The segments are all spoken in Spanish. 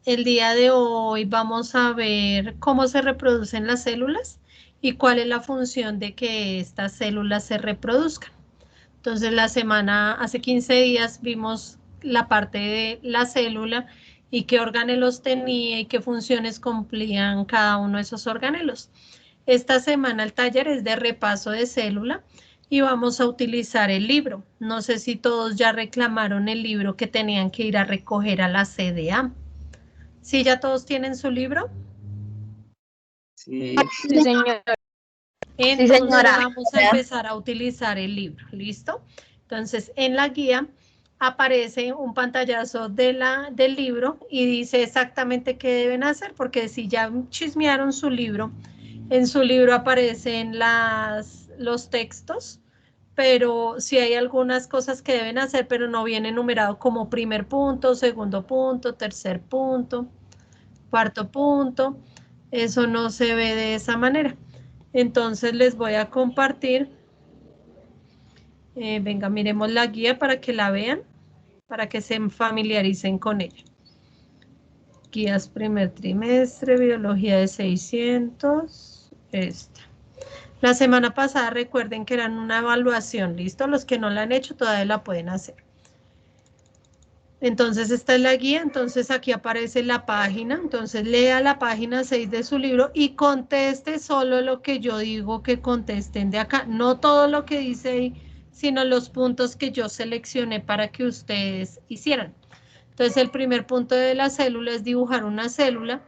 el día de hoy vamos a ver cómo se reproducen las células y cuál es la función de que estas células se reproduzcan. Entonces, hace 15 días vimos la parte de la célula y qué organelos tenía y qué funciones cumplían cada uno de esos organelos. Esta semana el taller es de repaso de célula y vamos a utilizar el libro. No sé si todos ya reclamaron el libro que tenían que ir a recoger a la CDA. ¿Sí ya todos tienen su libro? Sí. Sí, señor. Entonces Sí, señora. vamos a empezar a utilizar el libro, ¿listo? Entonces en la guía aparece un pantallazo del libro y dice exactamente qué deben hacer, porque si ya chismearon su libro, en su libro aparecen los textos, pero sí hay algunas cosas que deben hacer, pero no viene numerado como primer punto, segundo punto, tercer punto, cuarto punto. Eso no se ve de esa manera. Entonces les voy a compartir. Venga, miremos la guía para que la vean, para que se familiaricen con ella. Guías primer trimestre, biología de 600, esta. La semana pasada recuerden que eran una evaluación, ¿listo? Los que no la han hecho todavía la pueden hacer. Entonces esta es la guía, entonces aquí aparece la página, entonces lea la página 6 de su libro y conteste solo lo que yo digo que contesten de acá, no todo lo que dice ahí, sino los puntos que yo seleccioné para que ustedes hicieran. Entonces el primer punto de la célula es dibujar una célula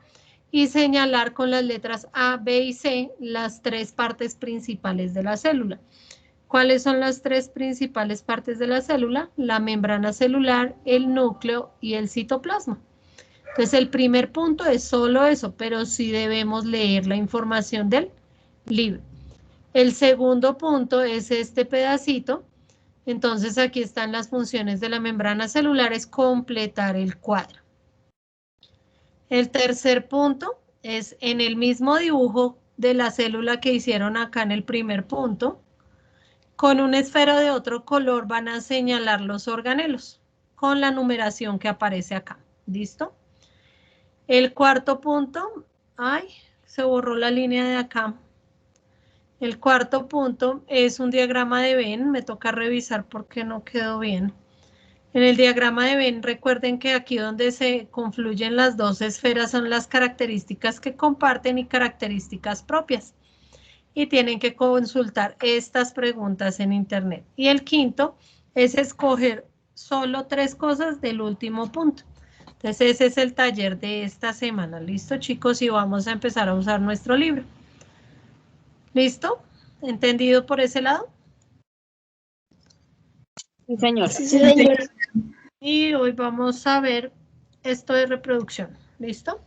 y señalar con las letras A, B y C las tres partes principales de la célula. ¿Cuáles son las tres principales partes de la célula? La membrana celular, el núcleo y el citoplasma. Entonces el primer punto es solo eso, pero sí debemos leer la información del libro. El segundo punto es este pedacito. Entonces aquí están las funciones de la membrana celular, es completar el cuadro. El tercer punto es en el mismo dibujo de la célula que hicieron acá en el primer punto. Con un esfero de otro color van a señalar los organelos con la numeración que aparece acá. ¿Listo? El cuarto punto, ay, se borró la línea de acá. El cuarto punto es un diagrama de Venn, me toca revisar porque no quedó bien. En el diagrama de Venn, recuerden que aquí donde se confluyen las dos esferas son las características que comparten y características propias. Y tienen que consultar estas preguntas en internet. Y el quinto es escoger solo 3 cosas del último punto. Entonces ese es el taller de esta semana. ¿Listo, chicos? Y vamos a empezar a usar nuestro libro. ¿Listo? ¿Entendido por ese lado? Sí, señora. Sí, señora. Y hoy vamos a ver esto de reproducción. ¿Listo?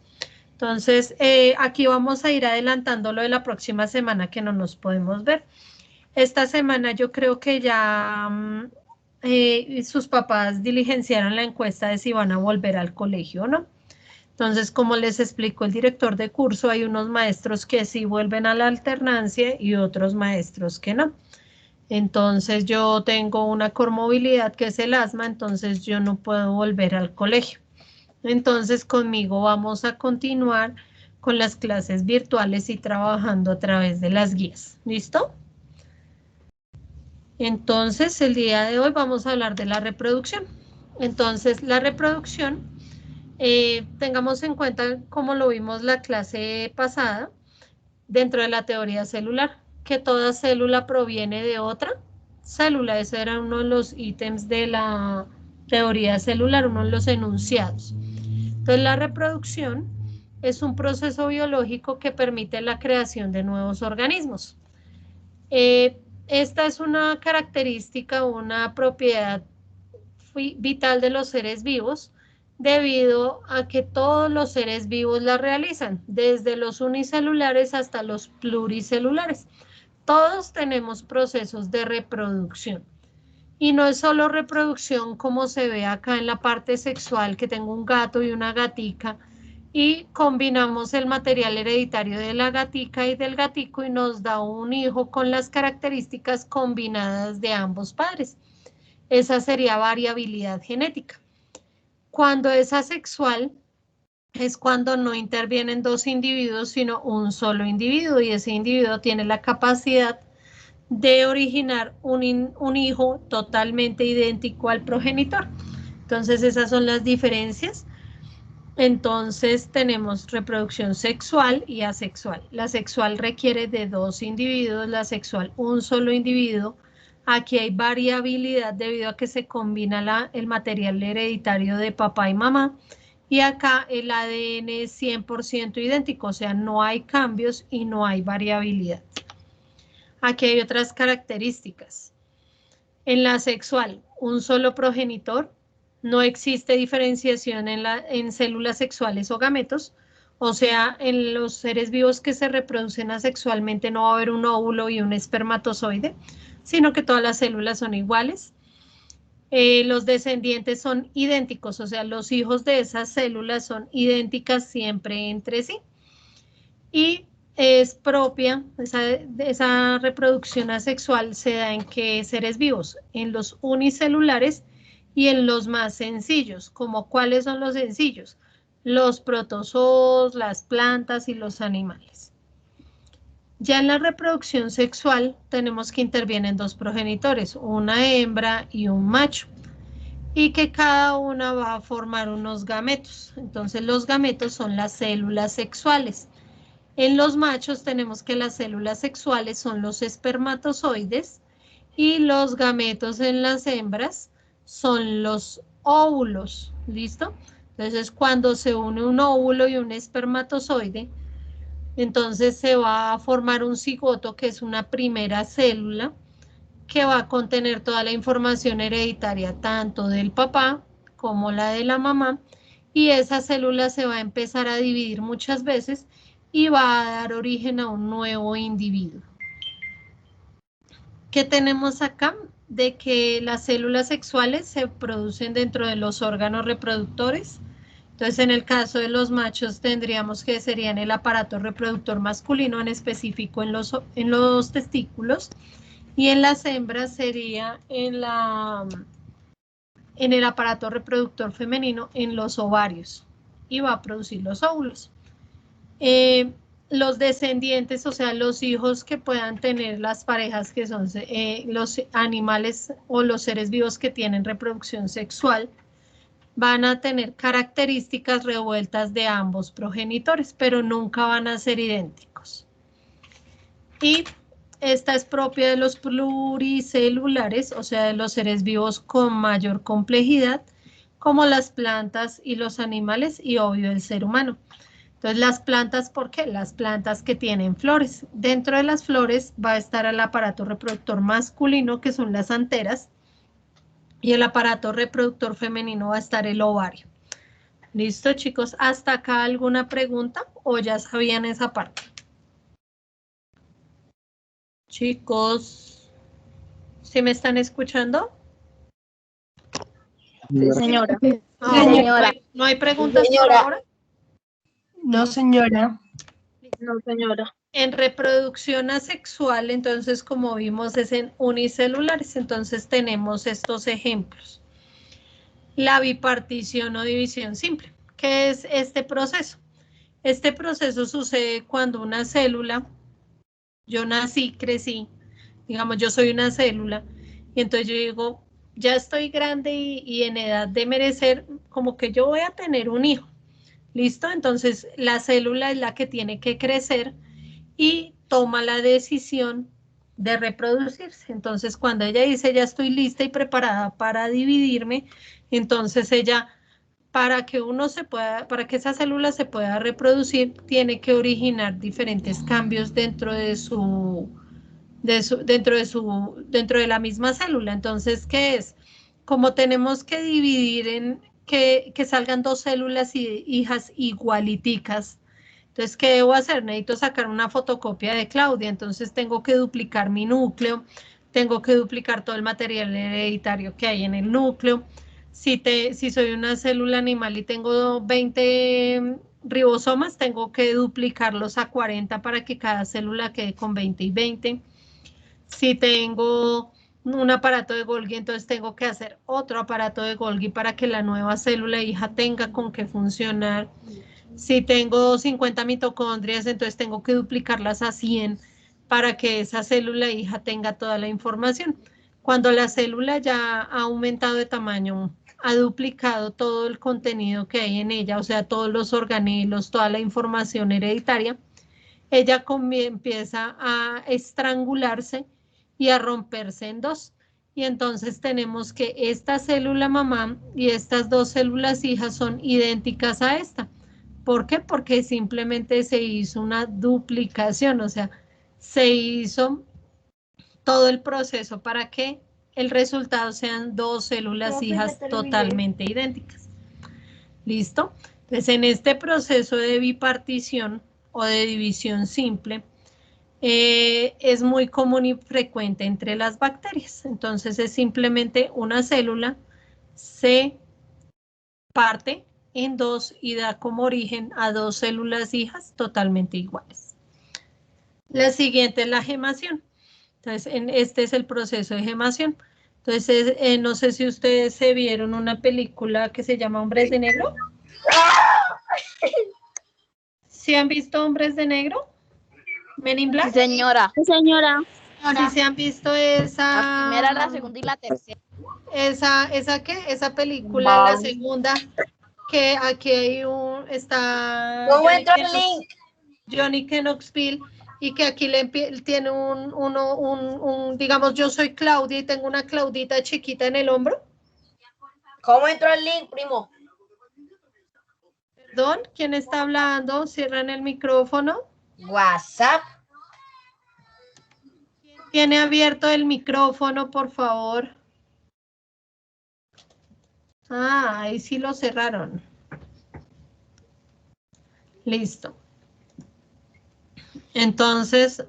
Entonces, aquí vamos a ir adelantando lo de la próxima semana que no nos podemos ver. Esta semana yo creo que ya sus papás diligenciaron la encuesta de si van a volver al colegio o no. Entonces, como les explicó el director de curso, hay unos maestros que sí vuelven a la alternancia y otros maestros que no. Entonces, yo tengo una comorbilidad que es el asma, entonces yo no puedo volver al colegio. Entonces, conmigo vamos a continuar con las clases virtuales y trabajando a través de las guías. ¿Listo? Entonces, el día de hoy vamos a hablar de la reproducción. Entonces, la reproducción, tengamos en cuenta, como lo vimos la clase pasada, dentro de la teoría celular, que toda célula proviene de otra célula. Ese era uno de los ítems de la teoría celular, uno de los enunciados. Entonces, la reproducción es un proceso biológico que permite la creación de nuevos organismos. Esta es una característica, una propiedad vital de los seres vivos, debido a que todos los seres vivos la realizan, desde los unicelulares hasta los pluricelulares. Todos tenemos procesos de reproducción. Y no es solo reproducción como se ve acá en la parte sexual, que tengo un gato y una gatica, y combinamos el material hereditario de la gatica y del gatico y nos da un hijo con las características combinadas de ambos padres. Esa sería variabilidad genética. Cuando es asexual, es cuando no intervienen dos individuos, sino un solo individuo, y ese individuo tiene la capacidad de originar un hijo totalmente idéntico al progenitor. Entonces, esas son las diferencias. Entonces, tenemos reproducción sexual y asexual. La sexual requiere de dos individuos, la sexual un solo individuo. Aquí hay variabilidad debido a que se combina el material hereditario de papá y mamá. Y acá el ADN es 100% idéntico, o sea, no hay cambios y no hay variabilidad. Aquí hay otras características. En la sexual, un solo progenitor, no existe diferenciación en células sexuales o gametos, o sea, en los seres vivos que se reproducen asexualmente no va a haber un óvulo y un espermatozoide, sino que todas las células son iguales. Los descendientes son idénticos, o sea, los hijos de esas células son idénticas siempre entre sí. Y es propia, esa reproducción asexual se da en qué seres vivos, en los unicelulares y en los más sencillos, como cuáles son los sencillos, los protozoos, las plantas y los animales. Ya en la reproducción sexual tenemos que intervienen dos progenitores, una hembra y un macho, y que cada una va a formar unos gametos. Entonces los gametos son las células sexuales. En los machos tenemos que las células sexuales son los espermatozoides y los gametos en las hembras son los óvulos, ¿listo? Entonces, cuando se une un óvulo y un espermatozoide, entonces se va a formar un cigoto, que es una primera célula, que va a contener toda la información hereditaria, tanto del papá como la de la mamá, y esa célula se va a empezar a dividir muchas veces y va a dar origen a un nuevo individuo. ¿Qué tenemos acá? De que las células sexuales se producen dentro de los órganos reproductores. Entonces, en el caso de los machos, tendríamos que serían el aparato reproductor masculino, en específico en los testículos, y en las hembras sería en el aparato reproductor femenino, en los ovarios, y va a producir los óvulos. Los descendientes, o sea, los hijos que puedan tener las parejas que son los animales o los seres vivos que tienen reproducción sexual, van a tener características revueltas de ambos progenitores, pero nunca van a ser idénticos. Y esta es propia de los pluricelulares, o sea, de los seres vivos con mayor complejidad, como las plantas y los animales, y obvio el ser humano. Entonces, las plantas, ¿por qué? Las plantas que tienen flores. Dentro de las flores va a estar el aparato reproductor masculino, que son las anteras, y el aparato reproductor femenino va a estar el ovario. ¿Listo, chicos? ¿Hasta acá alguna pregunta o ya sabían esa parte? Chicos, ¿sí me están escuchando? Sí, señora. Señora. ¿No hay preguntas por ahora? No, señora. No, señora. En reproducción asexual, entonces, como vimos, es en unicelulares. Entonces, tenemos estos ejemplos. La bipartición o división simple. ¿Qué es este proceso? Este proceso sucede cuando una célula, yo nací, crecí, digamos, yo soy una célula, y entonces yo digo, ya estoy grande y en edad de merecer, como que yo voy a tener un hijo. ¿Listo? Entonces, la célula es la que tiene que crecer y toma la decisión de reproducirse. Entonces, cuando ella dice, ya estoy lista y preparada para dividirme, entonces ella, para que esa célula se pueda reproducir, tiene que originar diferentes cambios dentro de la misma célula. Entonces, ¿qué es? Como tenemos que dividir que salgan dos células hijas igualiticas, entonces, ¿qué debo hacer? Necesito sacar una fotocopia de Claudia, entonces tengo que duplicar mi núcleo, tengo que duplicar todo el material hereditario que hay en el núcleo. Si soy una célula animal y tengo 20 ribosomas, tengo que duplicarlos a 40 para que cada célula quede con 20 y 20. Si tengo un aparato de Golgi, entonces tengo que hacer otro aparato de Golgi para que la nueva célula hija tenga con qué funcionar. Si tengo 50 mitocondrias, entonces tengo que duplicarlas a 100 para que esa célula hija tenga toda la información. Cuando la célula ya ha aumentado de tamaño, ha duplicado todo el contenido que hay en ella, o sea, todos los organelos, toda la información hereditaria, ella empieza a estrangularse y a romperse en dos. Y entonces tenemos que esta célula mamá y estas dos células hijas son idénticas a esta. ¿Por qué? Porque simplemente se hizo una duplicación, o sea, se hizo todo el proceso para que el resultado sean dos células hijas totalmente idénticas. ¿Listo? Entonces, en este proceso de bipartición o de división simple, es muy común y frecuente entre las bacterias. Entonces, es simplemente una célula se parte en dos y da como origen a dos células hijas totalmente iguales. La siguiente es la gemación. Entonces, este es el proceso de gemación. Entonces, no sé si ustedes se vieron una película que se llama Hombres de Negro. ¿Sí han visto Hombres de Negro? Men in Black. Sí, señora. Sí, señora. ¿Sí se han visto esa? La primera, la segunda y la tercera. ¿Esa qué? Esa película, la segunda, que aquí hay está Johnny Knoxville, y que aquí tiene digamos, yo soy Claudia y tengo una Claudita chiquita en el hombro. ¿Cómo entró el link, primo? Perdón, ¿quién está hablando? Cierran el micrófono. WhatsApp. ¿Tiene abierto el micrófono, por favor? Ah, ahí sí lo cerraron. Listo. Entonces,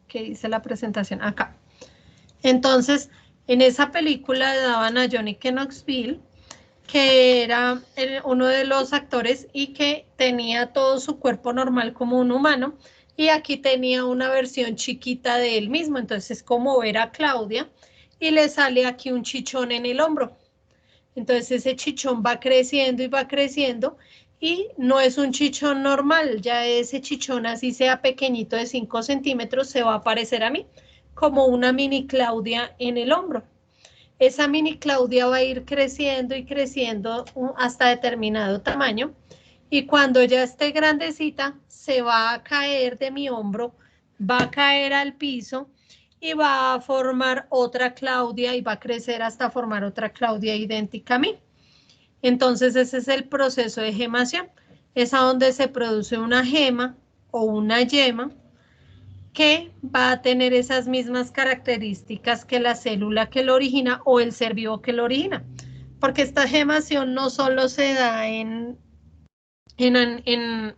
¿qué dice la presentación? Acá. Entonces, en esa película daban a Johnny Knoxville, que era uno de los actores y que tenía todo su cuerpo normal como un humano, y aquí tenía una versión chiquita de él mismo. Entonces es como ver a Claudia y le sale aquí un chichón en el hombro. Entonces ese chichón va creciendo y va creciendo, y no es un chichón normal, ya ese chichón, así sea pequeñito de 5 centímetros, se va a parecer a mí, como una mini Claudia en el hombro. Esa mini Claudia va a ir creciendo y creciendo hasta determinado tamaño, y cuando ya esté grandecita, se va a caer de mi hombro, va a caer al piso y va a formar otra Claudia y va a crecer hasta formar otra Claudia idéntica a mí. Entonces ese es el proceso de gemación. Es a donde se produce una gema o una yema que va a tener esas mismas características que la célula que lo origina o el ser vivo que lo origina. Porque esta gemación no solo se da en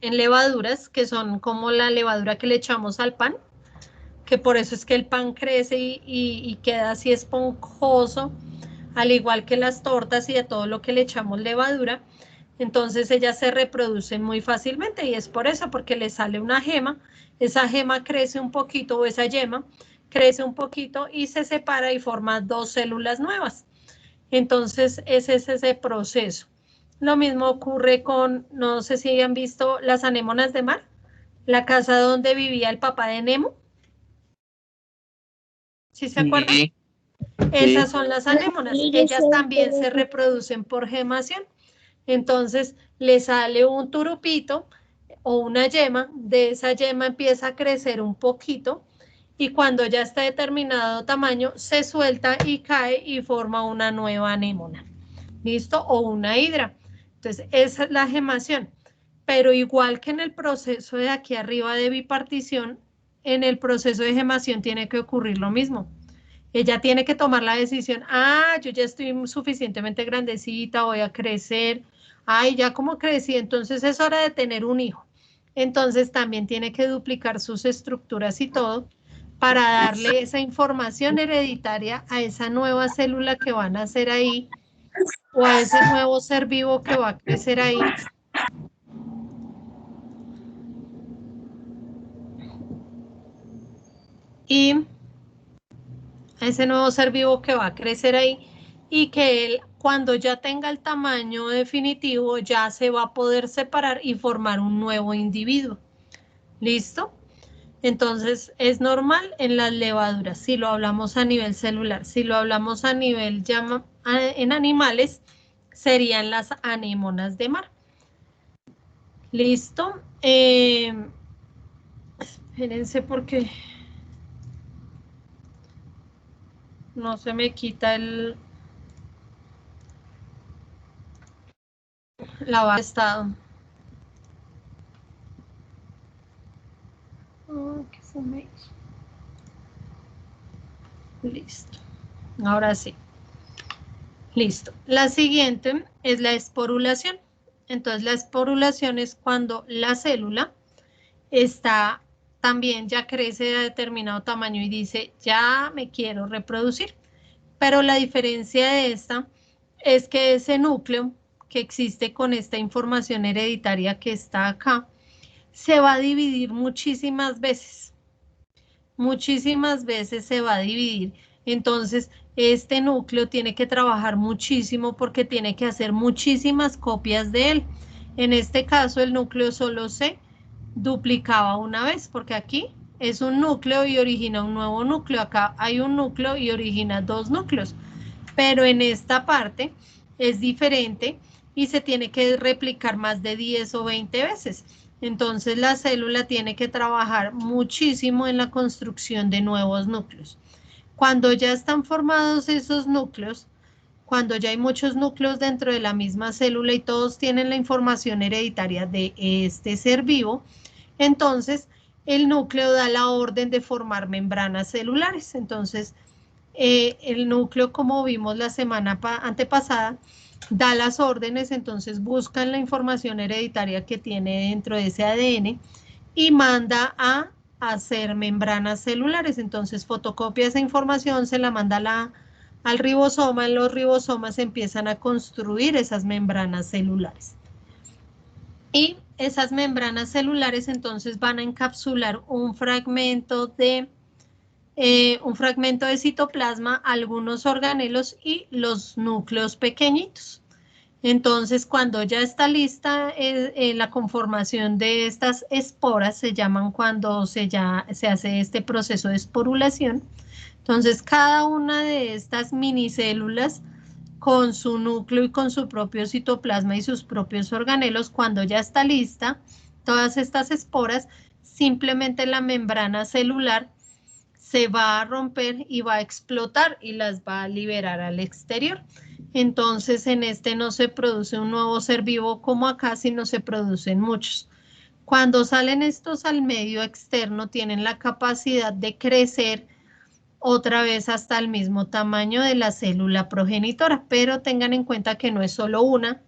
levaduras, que son como la levadura que le echamos al pan, que por eso es que el pan crece y queda así esponjoso, al igual que las tortas y a todo lo que le echamos levadura. Entonces ellas se reproducen muy fácilmente, y es por eso, porque le sale una gema, esa gema crece un poquito, o esa yema crece un poquito y se separa y forma dos células nuevas. Entonces ese es ese proceso. Lo mismo ocurre con, no sé si han visto las anémonas de mar, la casa donde vivía el papá de Nemo. ¿Sí se acuerdan? Sí. Esas son las anémonas. Ellas también se reproducen por gemación. Entonces le sale un turupito o una yema, de esa yema empieza a crecer un poquito, y cuando ya está de determinado tamaño se suelta y cae y forma una nueva anémona. ¿Listo? O una hidra. Entonces esa es la gemación. Pero igual que en el proceso de aquí arriba de bipartición, en el proceso de gemación tiene que ocurrir lo mismo. Ella tiene que tomar la decisión, yo ya estoy suficientemente grandecita, voy a crecer, ya como crecí, entonces es hora de tener un hijo. Entonces también tiene que duplicar sus estructuras y todo para darle esa información hereditaria a esa nueva célula que van a nacer ahí, o a ese nuevo ser vivo que va a crecer ahí. Y a ese nuevo ser vivo que va a crecer ahí, y que él, cuando ya tenga el tamaño definitivo, ya se va a poder separar y formar un nuevo individuo. ¿Listo? Entonces, es normal en las levaduras, si lo hablamos a nivel celular. Si lo hablamos a nivel en animales, serían las anémonas de mar. ¿Listo? Espérense porque no se me quita la barra de estado. Oh, ¿qué se me hizo? Listo. Ahora sí. Listo. La siguiente es la esporulación. Entonces, la esporulación es cuando la célula está también ya crece a determinado tamaño y dice, ya me quiero reproducir. Pero la diferencia de esta es que ese núcleo que existe con esta información hereditaria que está acá, se va a dividir muchísimas veces. Muchísimas veces se va a dividir. Entonces, este núcleo tiene que trabajar muchísimo porque tiene que hacer muchísimas copias de él. En este caso, el núcleo solo se duplicaba una vez, porque aquí es un núcleo y origina un nuevo núcleo. Acá hay un núcleo y origina dos núcleos. Pero en esta parte es diferente y se tiene que replicar más de 10 o 20 veces. Entonces la célula tiene que trabajar muchísimo en la construcción de nuevos núcleos. Cuando ya están formados esos núcleos, cuando ya hay muchos núcleos dentro de la misma célula y todos tienen la información hereditaria de este ser vivo, entonces el núcleo da la orden de formar membranas celulares. Entonces, el núcleo, como vimos la semana antepasada, da las órdenes, entonces buscan la información hereditaria que tiene dentro de ese ADN y manda a hacer membranas celulares. Entonces fotocopia esa información, se la manda al ribosoma, los ribosomas empiezan a construir esas membranas celulares. Y esas membranas celulares entonces van a encapsular un fragmento de citoplasma, algunos organelos y los núcleos pequeñitos. Entonces, cuando ya está lista la conformación de estas esporas, se llaman cuando se hace este proceso de esporulación. Entonces, cada una de estas minicélulas con su núcleo y con su propio citoplasma y sus propios organelos, cuando ya está lista, todas estas esporas, simplemente la membrana celular se va a romper y va a explotar y las va a liberar al exterior. Entonces, en este no se produce un nuevo ser vivo como acá, sino se producen muchos. Cuando salen estos al medio externo, tienen la capacidad de crecer otra vez hasta el mismo tamaño de la célula progenitora, pero tengan en cuenta que no es solo una,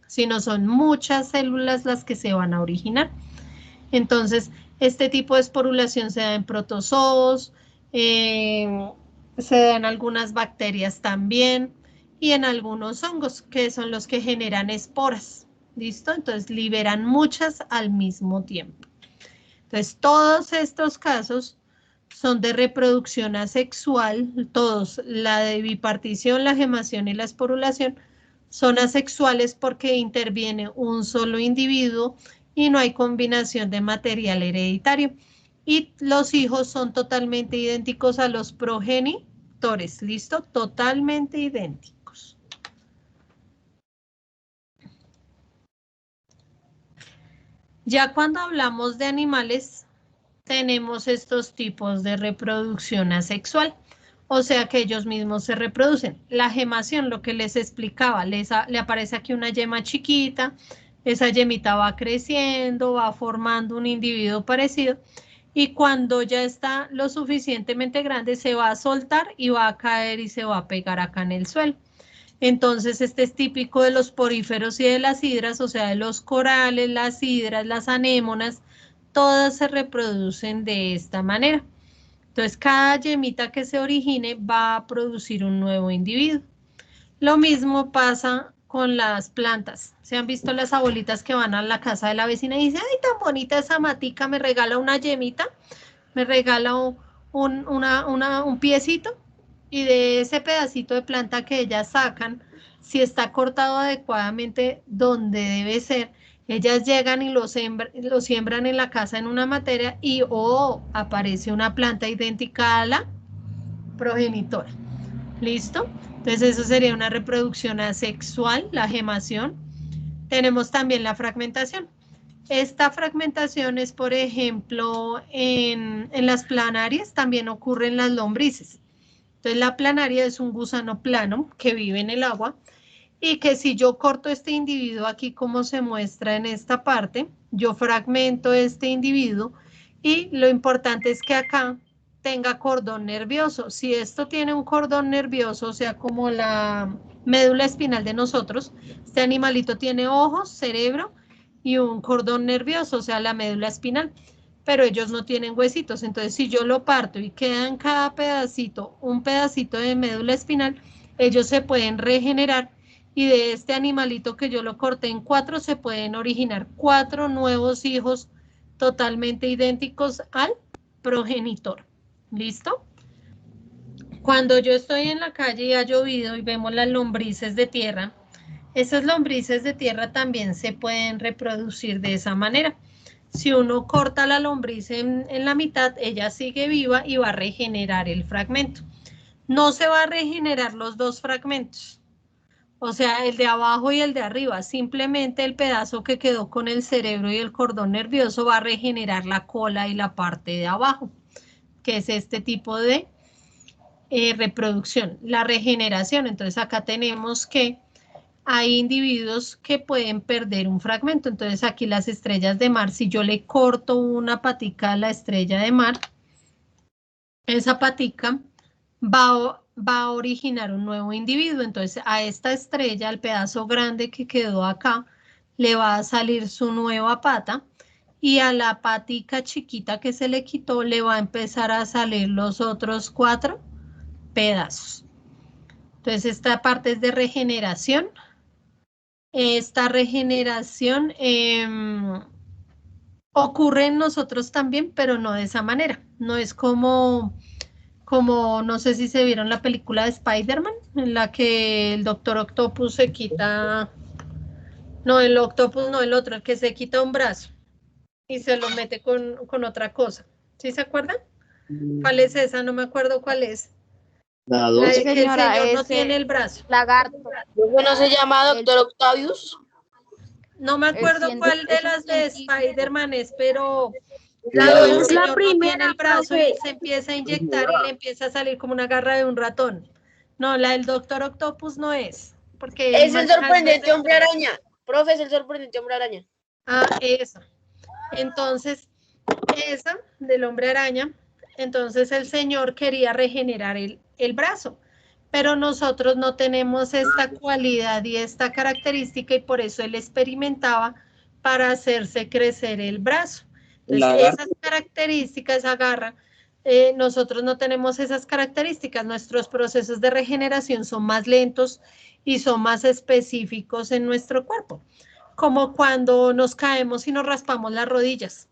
sino son muchas células las que se van a originar. Entonces, este tipo de esporulación se da en protozoos, se da en algunas bacterias también y en algunos hongos, que son los que generan esporas. ¿Listo? Entonces, liberan muchas al mismo tiempo. Entonces, todos estos casos son de reproducción asexual, todos, la de bipartición, la gemación y la esporulación, son asexuales porque interviene un solo individuo y no hay combinación de material hereditario. Y los hijos son totalmente idénticos a los progenitores, ¿listo? Totalmente idénticos. Ya cuando hablamos de animales, tenemos estos tipos de reproducción asexual, o sea que ellos mismos se reproducen. La gemación, lo que les explicaba, le aparece aquí una yema chiquita, esa yemita va creciendo, va formando un individuo parecido, y cuando ya está lo suficientemente grande, se va a soltar y va a caer y se va a pegar acá en el suelo. Entonces, este es típico de los poríferos y de las hidras, o sea, de los corales, las hidras, las anémonas, todas se reproducen de esta manera. Entonces, cada yemita que se origine va a producir un nuevo individuo. Lo mismo pasa con las plantas. ¿Se han visto las abuelitas que van a la casa de la vecina y dicen, ay, tan bonita esa matica, me regala una yemita, me regala un piecito? Y de ese pedacito de planta que ellas sacan, si está cortado adecuadamente donde debe ser, ellas llegan y lo siembran en la casa en una materia y aparece una planta idéntica a la progenitora. ¿Listo? Entonces eso sería una reproducción asexual, la gemación. Tenemos también la fragmentación. Esta fragmentación es, por ejemplo, en las planarias, también ocurre en las lombrices. Entonces la planaria es un gusano plano que vive en el agua y que si yo corto este individuo aquí como se muestra en esta parte, yo fragmento este individuo y lo importante es que acá tenga cordón nervioso. Si esto tiene un cordón nervioso, o sea, como la médula espinal de nosotros, este animalito tiene ojos, cerebro y un cordón nervioso, o sea, la médula espinal. Pero ellos no tienen huesitos, entonces si yo lo parto y queda en cada pedacito un pedacito de médula espinal, ellos se pueden regenerar y de este animalito que yo lo corté en 4 se pueden originar 4 nuevos hijos totalmente idénticos al progenitor. ¿Listo? Cuando yo estoy en la calle y ha llovido y vemos las lombrices de tierra, esas lombrices de tierra también se pueden reproducir de esa manera. Si uno corta la lombriz en la mitad, ella sigue viva y va a regenerar el fragmento. No se va a regenerar los dos fragmentos, o sea, el de abajo y el de arriba. Simplemente el pedazo que quedó con el cerebro y el cordón nervioso va a regenerar la cola y la parte de abajo, que es este tipo de reproducción. La regeneración, entonces acá tenemos que hay individuos que pueden perder un fragmento. Entonces aquí las estrellas de mar, si yo le corto una patica a la estrella de mar, esa patica va a originar un nuevo individuo. Entonces a esta estrella, al pedazo grande que quedó acá, le va a salir su nueva pata y a la patica chiquita que se le quitó le va a empezar a salir los otros 4 pedazos. Entonces esta parte es de regeneración. Esta regeneración ocurre en nosotros también, pero no de esa manera. No es como no sé si se vieron la película de Spider-Man, en la que el Doctor Octopus se quita, no, el Octopus no, el otro, el que se quita un brazo y se lo mete con otra cosa. ¿Sí se acuerdan? ¿Cuál es esa? No me acuerdo cuál es. La La 2. de que el Señora, señor no ese tiene el brazo. lagarto. ¿Eso no se llama Doctor Octavius? No me acuerdo cuál de las de Spider-Man es, pero la La donde el dos. señor la no tiene primera, el brazo y profe. él se empieza a inyectar y le empieza a salir como una garra de un ratón. No, la del Doctor Octopus no es, porque él Es el maneja en vez sorprendente de hombre tres. araña. Profe, es el sorprendente hombre araña. Ah, esa. Entonces, esa del hombre araña, entonces el señor quería regenerar el brazo, pero nosotros no tenemos esta cualidad y esta característica y por eso él experimentaba para hacerse crecer el brazo. El Entonces, lagarto. esas características, esa garra, nosotros no tenemos esas características. Nuestros procesos de regeneración son más lentos y son más específicos en nuestro cuerpo, como cuando nos caemos y nos raspamos las rodillas.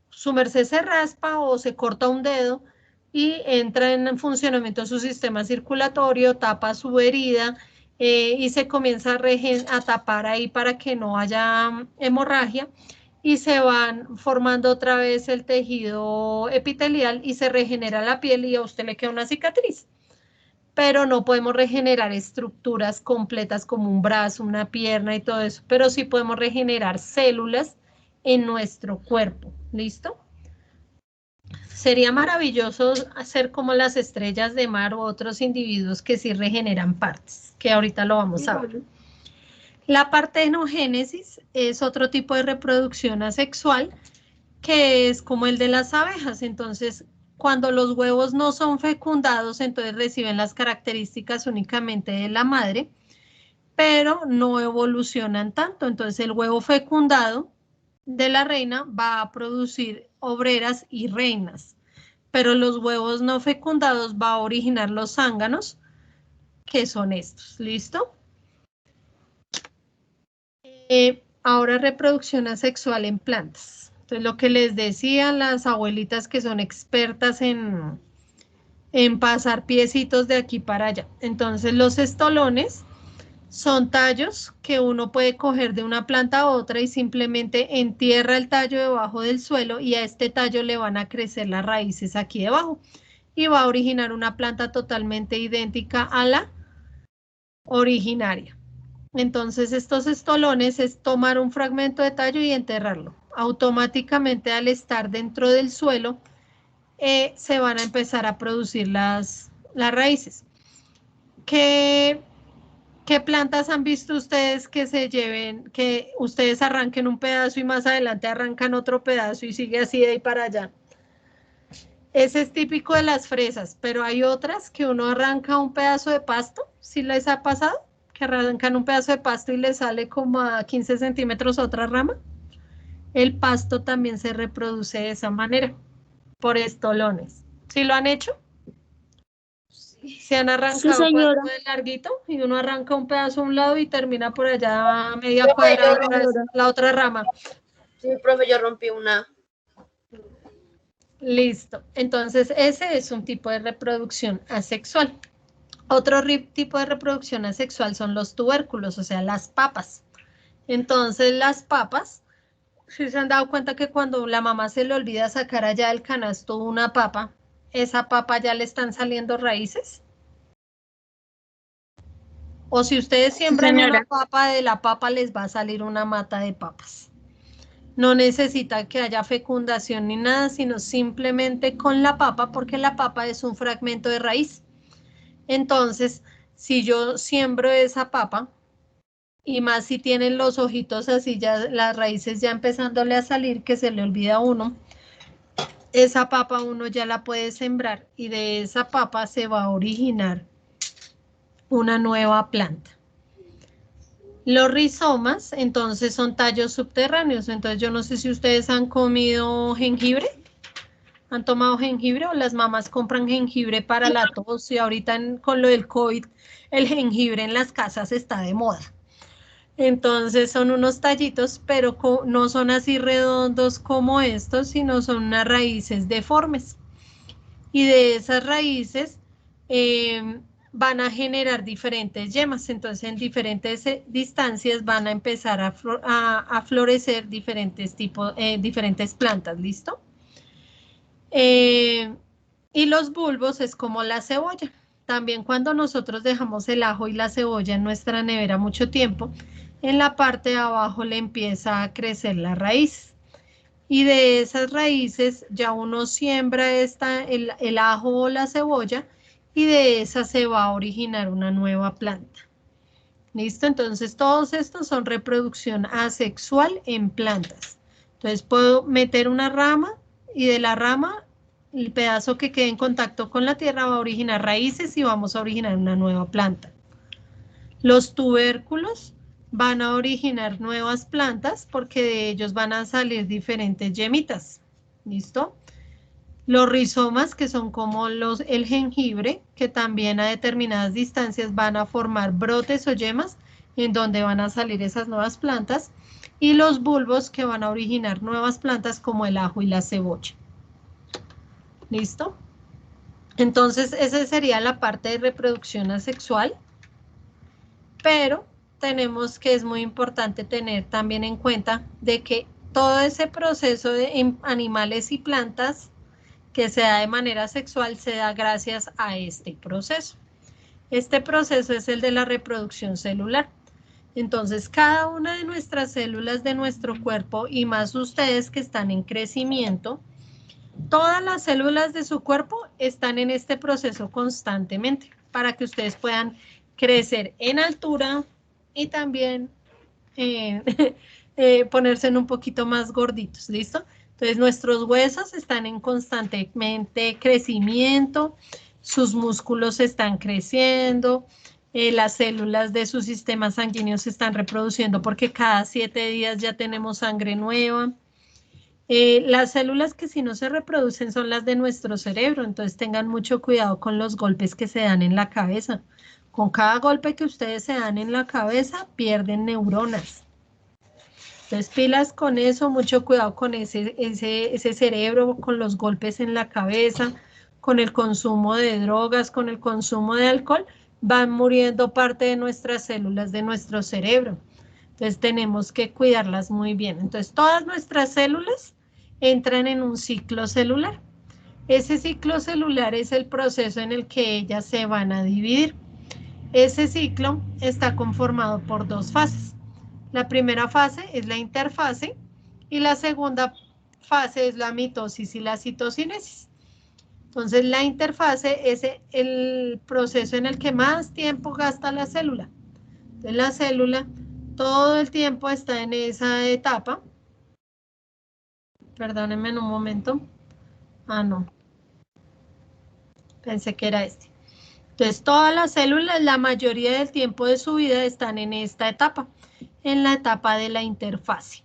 Su merced se raspa o se corta un dedo y entra en funcionamiento su sistema circulatorio, tapa su herida y se comienza a tapar ahí para que no haya hemorragia y se van formando otra vez el tejido epitelial y se regenera la piel y a usted le queda una cicatriz. Pero no podemos regenerar estructuras completas como un brazo, una pierna y todo eso, pero sí podemos regenerar células en nuestro cuerpo. ¿Listo? Sería maravilloso hacer como las estrellas de mar u otros individuos que sí regeneran partes, que ahorita lo vamos a ver. La partenogénesis es otro tipo de reproducción asexual que es como el de las abejas. Entonces, cuando los huevos no son fecundados, entonces reciben las características únicamente de la madre, pero no evolucionan tanto. Entonces, el huevo fecundado de la reina va a producir obreras y reinas, pero los huevos no fecundados va a originar los zánganos, que son estos. ¿Listo? Ahora reproducción asexual en plantas. Entonces, lo que les decían las abuelitas que son expertas en en pasar piecitos de aquí para allá. Entonces los estolones son tallos que uno puede coger de una planta a otra y simplemente entierra el tallo debajo del suelo y a este tallo le van a crecer las raíces aquí debajo y va a originar una planta totalmente idéntica a la originaria. Entonces estos estolones es tomar un fragmento de tallo y enterrarlo. Automáticamente al estar dentro del suelo se van a empezar a producir las raíces. ¿Qué plantas han visto ustedes que se lleven, que ustedes arranquen un pedazo y más adelante arrancan otro pedazo y sigue así de ahí para allá? Ese es típico de las fresas, pero hay otras que uno arranca un pedazo de pasto, ¿sí les ha pasado? Que arrancan un pedazo de pasto y le sale como a 15 centímetros otra rama. El pasto también se reproduce de esa manera, por estolones. ¿Sí lo han hecho? Se han arrancado Sí, señora. pasto de larguito y uno arranca un pedazo a un lado y termina por allá a media cuadra la otra rama. Sí, profe, yo rompí una. Listo. Entonces, ese es un tipo de reproducción asexual. Otro tipo de reproducción asexual son los tubérculos, o sea, las papas. Entonces, las papas, si se han dado cuenta que cuando la mamá se le olvida sacar allá del canasto una papa, esa papa ya le están saliendo raíces. O si ustedes siembran una papa, de la papa les va a salir una mata de papas. No necesita que haya fecundación ni nada, sino simplemente con la papa, porque la papa es un fragmento de raíz. Entonces, si yo siembro esa papa, y más si tienen los ojitos así, ya las raíces ya empezándole a salir, que se le olvida a uno, esa papa uno ya la puede sembrar y de esa papa se va a originar una nueva planta. Los rizomas, entonces, son tallos subterráneos. Entonces, yo no sé si ustedes han comido jengibre. ¿Han tomado jengibre o las mamás compran jengibre para la tos? Y ahorita con lo del COVID, el jengibre en las casas está de moda. Entonces, son unos tallitos, pero no son así redondos como estos, sino son unas raíces deformes. Y de esas raíces van a generar diferentes yemas, entonces en diferentes distancias van a empezar a florecer diferentes plantas, ¿listo? Y los bulbos es como la cebolla. También cuando nosotros dejamos el ajo y la cebolla en nuestra nevera mucho tiempo, en la parte de abajo le empieza a crecer la raíz. Y de esas raíces ya uno siembra el ajo o la cebolla y de esa se va a originar una nueva planta. ¿Listo? Entonces todos estos son reproducción asexual en plantas. Entonces puedo meter una rama y de la rama el pedazo que quede en contacto con la tierra va a originar raíces y vamos a originar una nueva planta. Los tubérculos van a originar nuevas plantas porque de ellos van a salir diferentes yemitas. ¿Listo? Los rizomas, que son como el jengibre, que también a determinadas distancias van a formar brotes o yemas en donde van a salir esas nuevas plantas. Y los bulbos, que van a originar nuevas plantas como el ajo y la cebolla. ¿Listo? Entonces, esa sería la parte de reproducción asexual. Pero tenemos que es muy importante tener también en cuenta de que todo ese proceso en animales y plantas que se da de manera sexual se da gracias a este proceso. Este proceso es el de la reproducción celular. Entonces, cada una de nuestras células de nuestro cuerpo, y más ustedes que están en crecimiento, todas las células de su cuerpo están en este proceso constantemente para que ustedes puedan crecer en altura y también ponerse en un poquito más gorditos, ¿listo? Entonces, nuestros huesos están en constantemente crecimiento, sus músculos están creciendo, las células de su sistema sanguíneo se están reproduciendo porque cada 7 días ya tenemos sangre nueva. Las células que si no se reproducen son las de nuestro cerebro, entonces tengan mucho cuidado con los golpes que se dan en la cabeza. Con cada golpe que ustedes se dan en la cabeza, pierden neuronas. Entonces, pilas con eso, mucho cuidado con ese cerebro, con los golpes en la cabeza, con el consumo de drogas, con el consumo de alcohol, van muriendo parte de nuestras células de nuestro cerebro. Entonces tenemos que cuidarlas muy bien. Entonces todas nuestras células entran en un ciclo celular. Ese ciclo celular es el proceso en el que ellas se van a dividir. Ese ciclo está conformado por dos fases. La primera fase es la interfase y la segunda fase es la mitosis y la citocinesis. Entonces la interfase es el proceso en el que más tiempo gasta la célula. Entonces la célula todo el tiempo está en esa etapa. Perdónenme en un momento. Ah, no. Pensé que era este. Entonces todas las células, la mayoría del tiempo de su vida están en esta etapa, en la etapa de la interfase.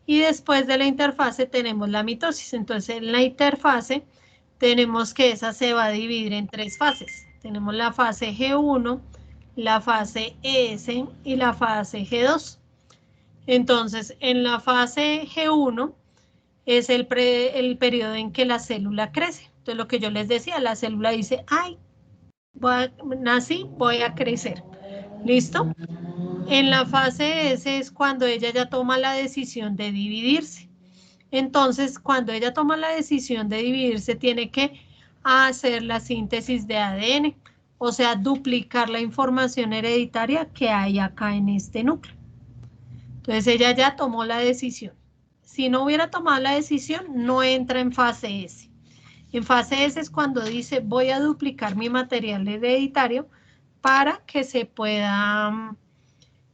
Y después de la interfase tenemos la mitosis. Entonces en la interfase tenemos que esa se va a dividir en tres fases. Tenemos la fase G1, la fase S y la fase G2. Entonces, en la fase G1 es el periodo en que la célula crece. Entonces, lo que yo les decía, la célula dice, ay, nací, voy a crecer. ¿Listo? En la fase S es cuando ella ya toma la decisión de dividirse. Entonces, cuando ella toma la decisión de dividirse, tiene que hacer la síntesis de ADN, o sea, duplicar la información hereditaria que hay acá en este núcleo. Entonces, ella ya tomó la decisión. Si no hubiera tomado la decisión, no entra en fase S. En fase S es cuando dice, voy a duplicar mi material hereditario para que se pueda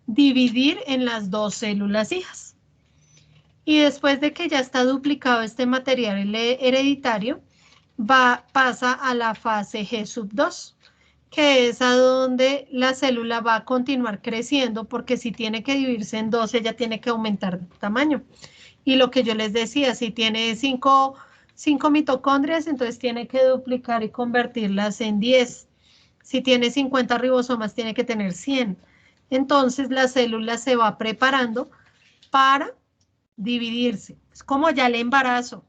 dividir en las dos células hijas. Y después de que ya está duplicado este material hereditario, pasa a la fase G2, que es a donde la célula va a continuar creciendo, porque si tiene que dividirse en dos, ella tiene que aumentar de tamaño. Y lo que yo les decía, si tiene 5 mitocondrias, entonces tiene que duplicar y convertirlas en 10. Si tiene 50 ribosomas, tiene que tener 100. Entonces la célula se va preparando para dividirse. Es como ya el embarazo.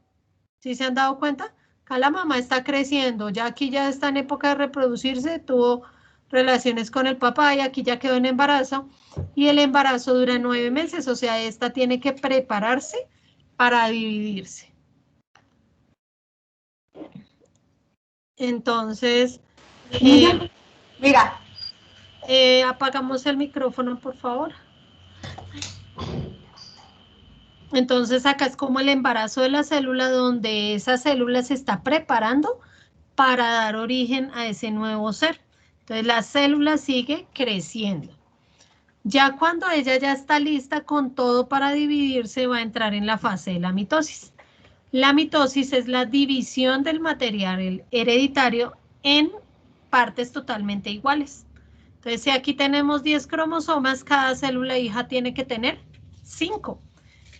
¿Sí se han dado cuenta? Acá la mamá está creciendo, ya aquí ya está en época de reproducirse, tuvo relaciones con el papá y aquí ya quedó en embarazo. Y el embarazo dura 9 meses, o sea, esta tiene que prepararse para dividirse. Entonces, apagamos el micrófono, por favor. Entonces acá es como el embarazo de la célula, donde esa célula se está preparando para dar origen a ese nuevo ser. Entonces la célula sigue creciendo. Ya cuando ella ya está lista con todo para dividirse, va a entrar en la fase de la mitosis. La mitosis es la división del material hereditario en partes totalmente iguales. Entonces, si aquí tenemos 10 cromosomas, cada célula hija tiene que tener 5.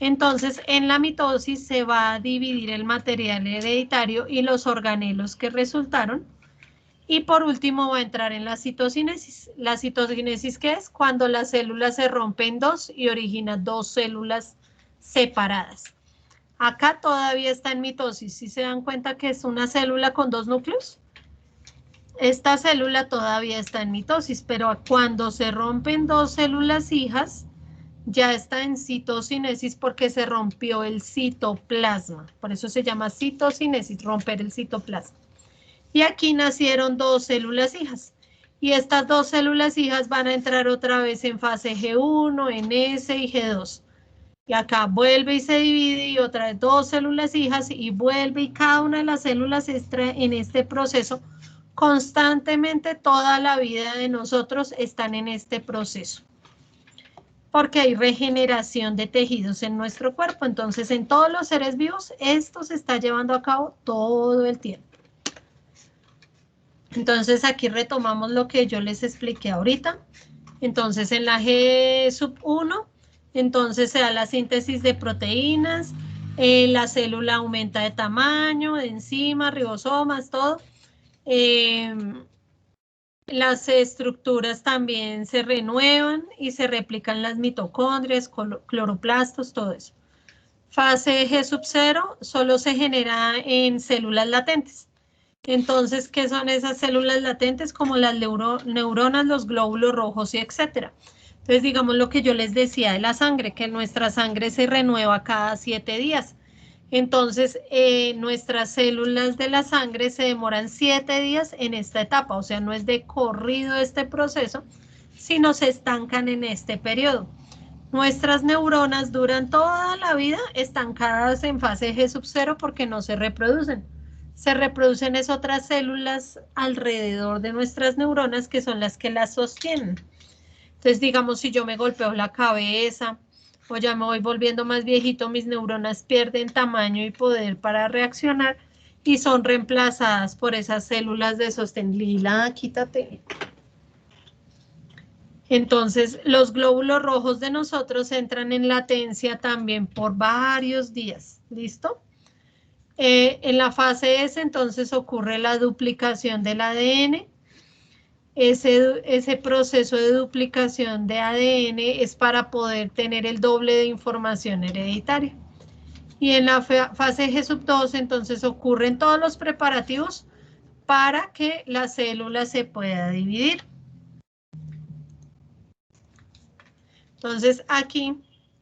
Entonces, en la mitosis se va a dividir el material hereditario y los organelos que resultaron. Y por último va a entrar en la citocinesis. La citocinesis, ¿qué es? Cuando la célula se rompe en dos y origina dos células separadas. Acá todavía está en mitosis. ¿Sí se dan cuenta que es una célula con dos núcleos? Esta célula todavía está en mitosis, pero cuando se rompen dos células hijas, ya está en citocinesis porque se rompió el citoplasma. Por eso se llama citocinesis, romper el citoplasma. Y aquí nacieron dos células hijas. Y estas dos células hijas van a entrar otra vez en fase G1, en S y G2. Y acá vuelve y se divide y otra vez dos células hijas y vuelve y cada una de las células en este proceso constantemente toda la vida de nosotros están en este proceso. Porque hay regeneración de tejidos en nuestro cuerpo. Entonces, en todos los seres vivos, esto se está llevando a cabo todo el tiempo. Entonces, aquí retomamos lo que yo les expliqué ahorita. Entonces, en la G1, entonces se da la síntesis de proteínas, la célula aumenta de tamaño, de enzimas, ribosomas, todo. Las estructuras también se renuevan y se replican las mitocondrias, cloroplastos, todo eso. Fase G0 solo se genera en células latentes. Entonces, ¿qué son esas células latentes? Como las neuronas, los glóbulos rojos y etcétera. Entonces, digamos lo que yo les decía de la sangre, que nuestra sangre se renueva cada 7 días. Entonces, nuestras células de la sangre se demoran 7 días en esta etapa, o sea, no es de corrido este proceso, sino se estancan en este periodo. Nuestras neuronas duran toda la vida estancadas en fase G sub 0 porque no se reproducen. Se reproducen es otras células alrededor de nuestras neuronas que son las que las sostienen. Entonces, digamos, si yo me golpeo la cabeza o ya me voy volviendo más viejito, mis neuronas pierden tamaño y poder para reaccionar y son reemplazadas por esas células de sostén. Lila, quítate. Entonces, los glóbulos rojos de nosotros entran en latencia también por varios días. ¿Listo? En la fase S, entonces, ocurre la duplicación del ADN. Ese proceso de duplicación de ADN es para poder tener el doble de información hereditaria. Y en la fase G sub 2, entonces, ocurren todos los preparativos para que la célula se pueda dividir. Entonces, aquí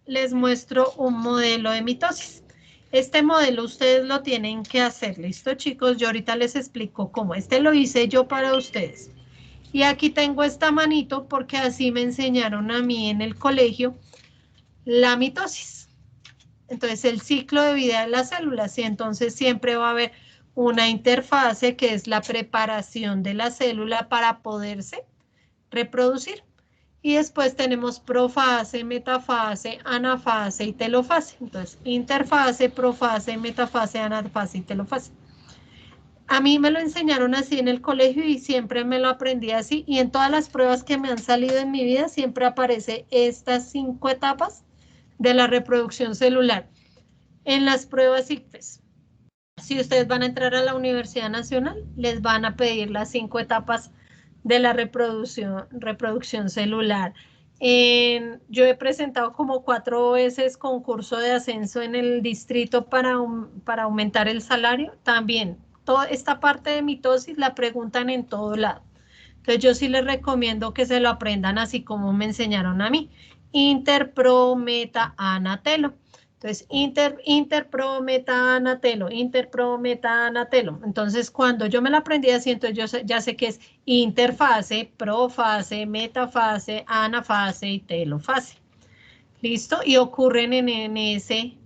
les muestro un modelo de mitosis. Este modelo ustedes lo tienen que hacer, ¿listo, chicos? Yo ahorita les explico cómo. Este lo hice yo para ustedes. Y aquí tengo esta manito porque así me enseñaron a mí en el colegio la mitosis. Entonces, el ciclo de vida de las células. Y entonces siempre va a haber una interfase que es la preparación de la célula para poderse reproducir. Y después tenemos profase, metafase, anafase y telofase. Entonces, interfase, profase, metafase, anafase y telofase. A mí me lo enseñaron así en el colegio y siempre me lo aprendí así. Y en todas las pruebas que me han salido en mi vida siempre aparece estas 5 etapas de la reproducción celular. En las pruebas ICFES, si ustedes van a entrar a la Universidad Nacional, les van a pedir las 5 etapas de la reproducción celular. Yo he presentado como 4 veces concurso de ascenso en el distrito para aumentar el salario. También, toda esta parte de mitosis la preguntan en todo lado. Entonces, yo sí les recomiendo que se lo aprendan así como me enseñaron a mí. Inter, pro, meta, anatelo. Entonces, inter, pro, meta, anatelo, inter, pro, meta, anatelo. Entonces, cuando yo me la aprendí así, entonces yo ya sé que es interfase, profase, metafase, anafase y telofase. ¿Listo? Y ocurren en ese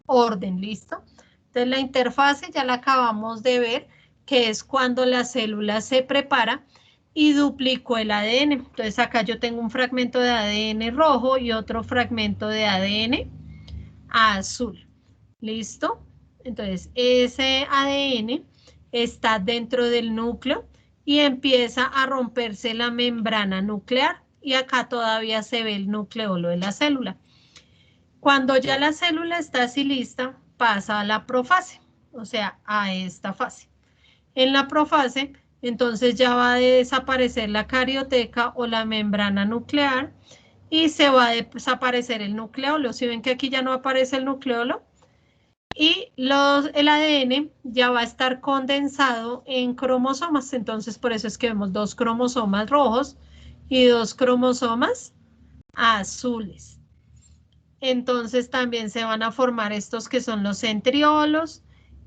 orden, ¿listo? Entonces, la interfase ya la acabamos de ver, que es cuando la célula se prepara y duplicó el ADN. Entonces, acá yo tengo un fragmento de ADN rojo y otro fragmento de ADN azul. ¿Listo? Entonces, ese ADN está dentro del núcleo y empieza a romperse la membrana nuclear y acá todavía se ve el nucleolo de la célula. Cuando ya la célula está así lista, pasa a la profase, o sea, a esta fase. En la profase, entonces ya va a desaparecer la carioteca o la membrana nuclear y se va a desaparecer el nucleolo. Si ven que aquí ya no aparece el nucleolo y el ADN ya va a estar condensado en cromosomas. Entonces, por eso es que vemos 2 cromosomas rojos y 2 cromosomas azules. Entonces, también se van a formar estos que son los centriolos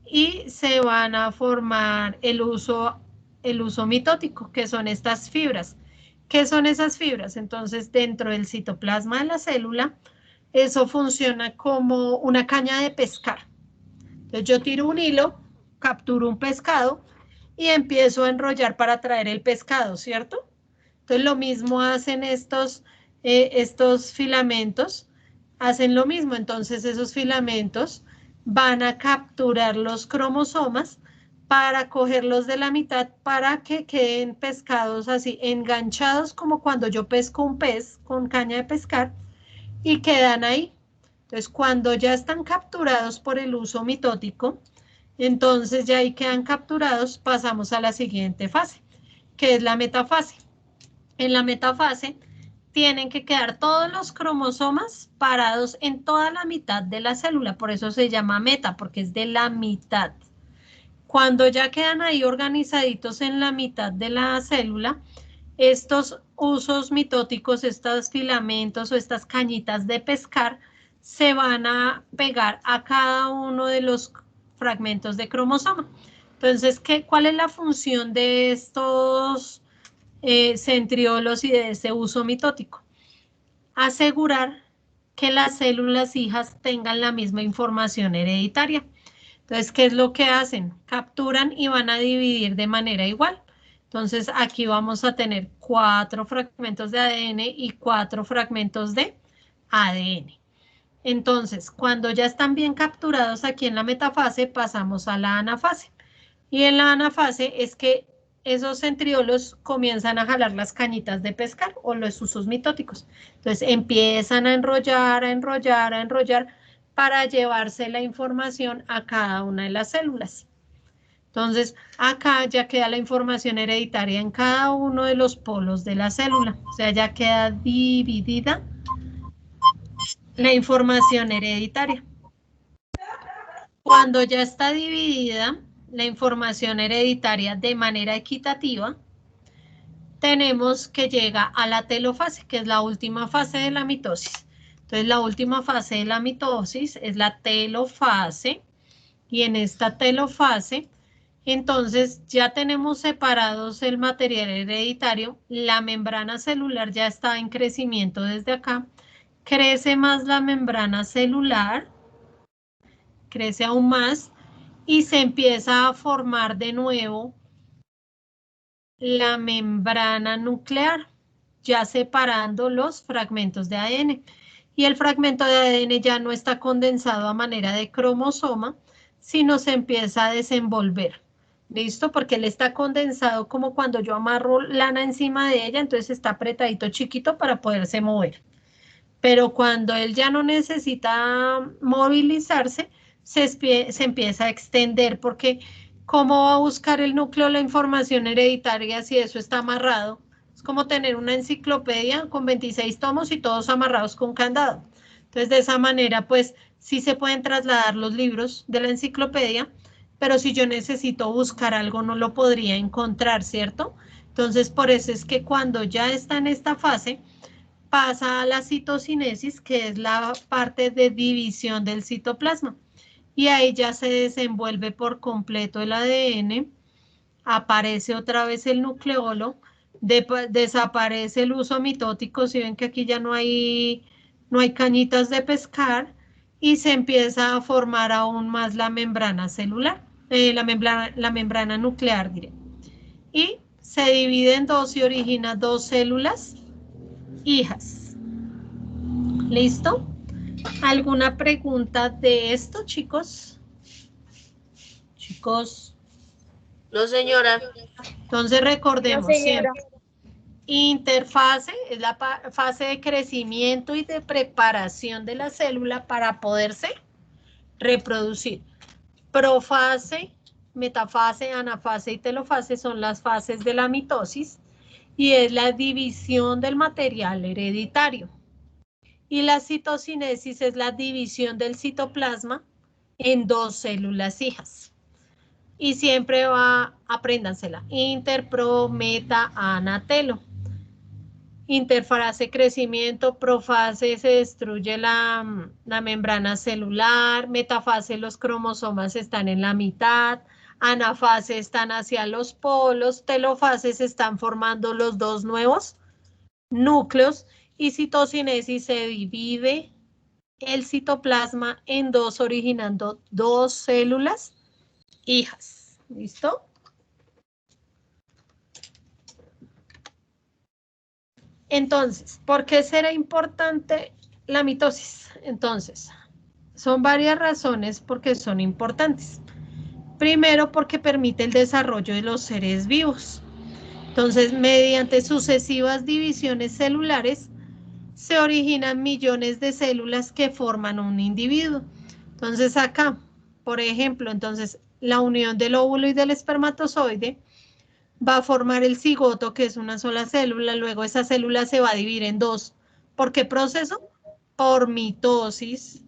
y se van a formar el uso mitótico, que son estas fibras. ¿Qué son esas fibras? Entonces, dentro del citoplasma de la célula, eso funciona como una caña de pescar. Entonces, yo tiro un hilo, capturo un pescado y empiezo a enrollar para traer el pescado, ¿cierto? Entonces, lo mismo hacen estos filamentos, hacen lo mismo. Entonces, esos filamentos van a capturar los cromosomas para cogerlos de la mitad para que queden pescados así, enganchados como cuando yo pesco un pez con caña de pescar y quedan ahí. Entonces, cuando ya están capturados por el uso mitótico, entonces ya ahí quedan capturados, pasamos a la siguiente fase, que es la metafase. En la metafase tienen que quedar todos los cromosomas parados en toda la mitad de la célula, por eso se llama meta, porque es de la mitad. Cuando ya quedan ahí organizaditos en la mitad de la célula, estos usos mitóticos, estos filamentos o estas cañitas de pescar, se van a pegar a cada uno de los fragmentos de cromosoma. Entonces, ¿cuál es la función de estos centriolos y de este uso mitótico? Asegurar que las células hijas tengan la misma información hereditaria. Entonces, ¿qué es lo que hacen? Capturan y van a dividir de manera igual. Entonces, aquí vamos a tener 4 fragmentos de ADN y 4 fragmentos de ADN. Entonces, cuando ya están bien capturados aquí en la metafase, pasamos a la anafase. Y en la anafase es que esos centriolos comienzan a jalar las cañitas de pescar o los usos mitóticos. Entonces, empiezan a enrollar, a enrollar, a enrollar para llevarse la información a cada una de las células. Entonces, acá ya queda la información hereditaria en cada uno de los polos de la célula. O sea, ya queda dividida la información hereditaria. Cuando ya está dividida la información hereditaria de manera equitativa, tenemos que llega a la telofase, que es la última fase de la mitosis. Entonces, la última fase de la mitosis es la telofase, y en esta telofase, entonces ya tenemos separados el material hereditario, la membrana celular ya está en crecimiento desde acá, crece más la membrana celular, crece aún más, y se empieza a formar de nuevo la membrana nuclear, ya separando los fragmentos de ADN. Y el fragmento de ADN ya no está condensado a manera de cromosoma, sino se empieza a desenvolver. ¿Listo? Porque él está condensado como cuando yo amarro lana encima de ella, entonces está apretadito chiquito para poderse mover. Pero cuando él ya no necesita movilizarse, se empieza a extender, porque ¿cómo va a buscar el núcleo la información hereditaria si eso está amarrado? Es como tener una enciclopedia con 26 tomos y todos amarrados con candado. Entonces, de esa manera, pues, sí se pueden trasladar los libros de la enciclopedia, pero si yo necesito buscar algo, no lo podría encontrar, ¿cierto? Entonces, por eso es que cuando ya está en esta fase, pasa a la citocinesis, que es la parte de división del citoplasma. Y ahí ya se desenvuelve por completo el ADN, aparece otra vez el nucleolo, desaparece el uso mitótico, si ven que aquí ya no hay cañitas de pescar, y se empieza a formar aún más la membrana celular, la membrana nuclear, diré. Y se divide en dos y origina 2 células hijas. ¿Listo? ¿Alguna pregunta de esto, chicos? Chicos. No, señora. Entonces recordemos No, señora. siempre. Interfase es la fase de crecimiento y de preparación de la célula para poderse reproducir. Profase, metafase, anafase y telofase son las fases de la mitosis y es la división del material hereditario. Y la citocinesis es la división del citoplasma en 2 células hijas. Y siempre apréndansela, inter, pro, meta, ana, telo. Interfase crecimiento, profase se destruye la membrana celular, metafase los cromosomas están en la mitad, anafase están hacia los polos, telofase se están formando los 2 nuevos núcleos, y citocinesis se divide el citoplasma en 2, originando 2 células hijas. ¿Listo? Entonces, ¿por qué será importante la mitosis? Entonces, son varias razones porque son importantes. Primero, porque permite el desarrollo de los seres vivos. Entonces, mediante sucesivas divisiones celulares, se originan millones de células que forman un individuo. Entonces, acá, por ejemplo, entonces, la unión del óvulo y del espermatozoide va a formar el cigoto, que es una sola célula, luego esa célula se va a dividir en 2. ¿Por qué proceso? Por mitosis.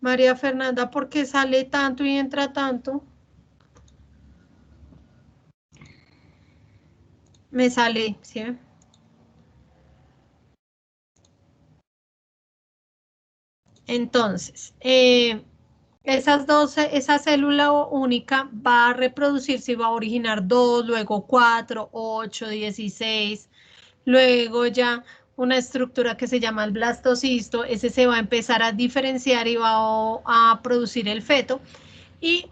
María Fernanda, ¿por qué sale tanto y entra tanto? Me sale, ¿sí? Entonces, esa célula única va a reproducirse y va a originar 2, luego 4, 8, 16. Luego ya una estructura que se llama el blastocisto, ese se va a empezar a diferenciar y va a producir el feto. Y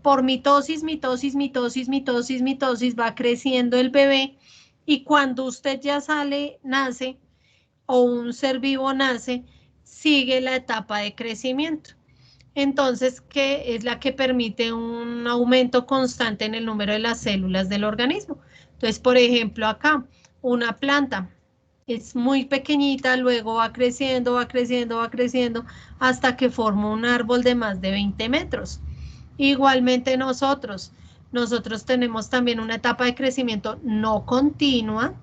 por mitosis, mitosis, mitosis, mitosis, mitosis va creciendo el bebé. Y cuando usted ya sale, nace, o un ser vivo nace, sigue la etapa de crecimiento. Entonces, que es la que permite un aumento constante en el número de las células del organismo. Entonces, por ejemplo, acá, una planta es muy pequeñita, luego va creciendo, va creciendo, va creciendo, hasta que forma un árbol de más de 20 metros. Igualmente nosotros tenemos también una etapa de crecimiento no continua,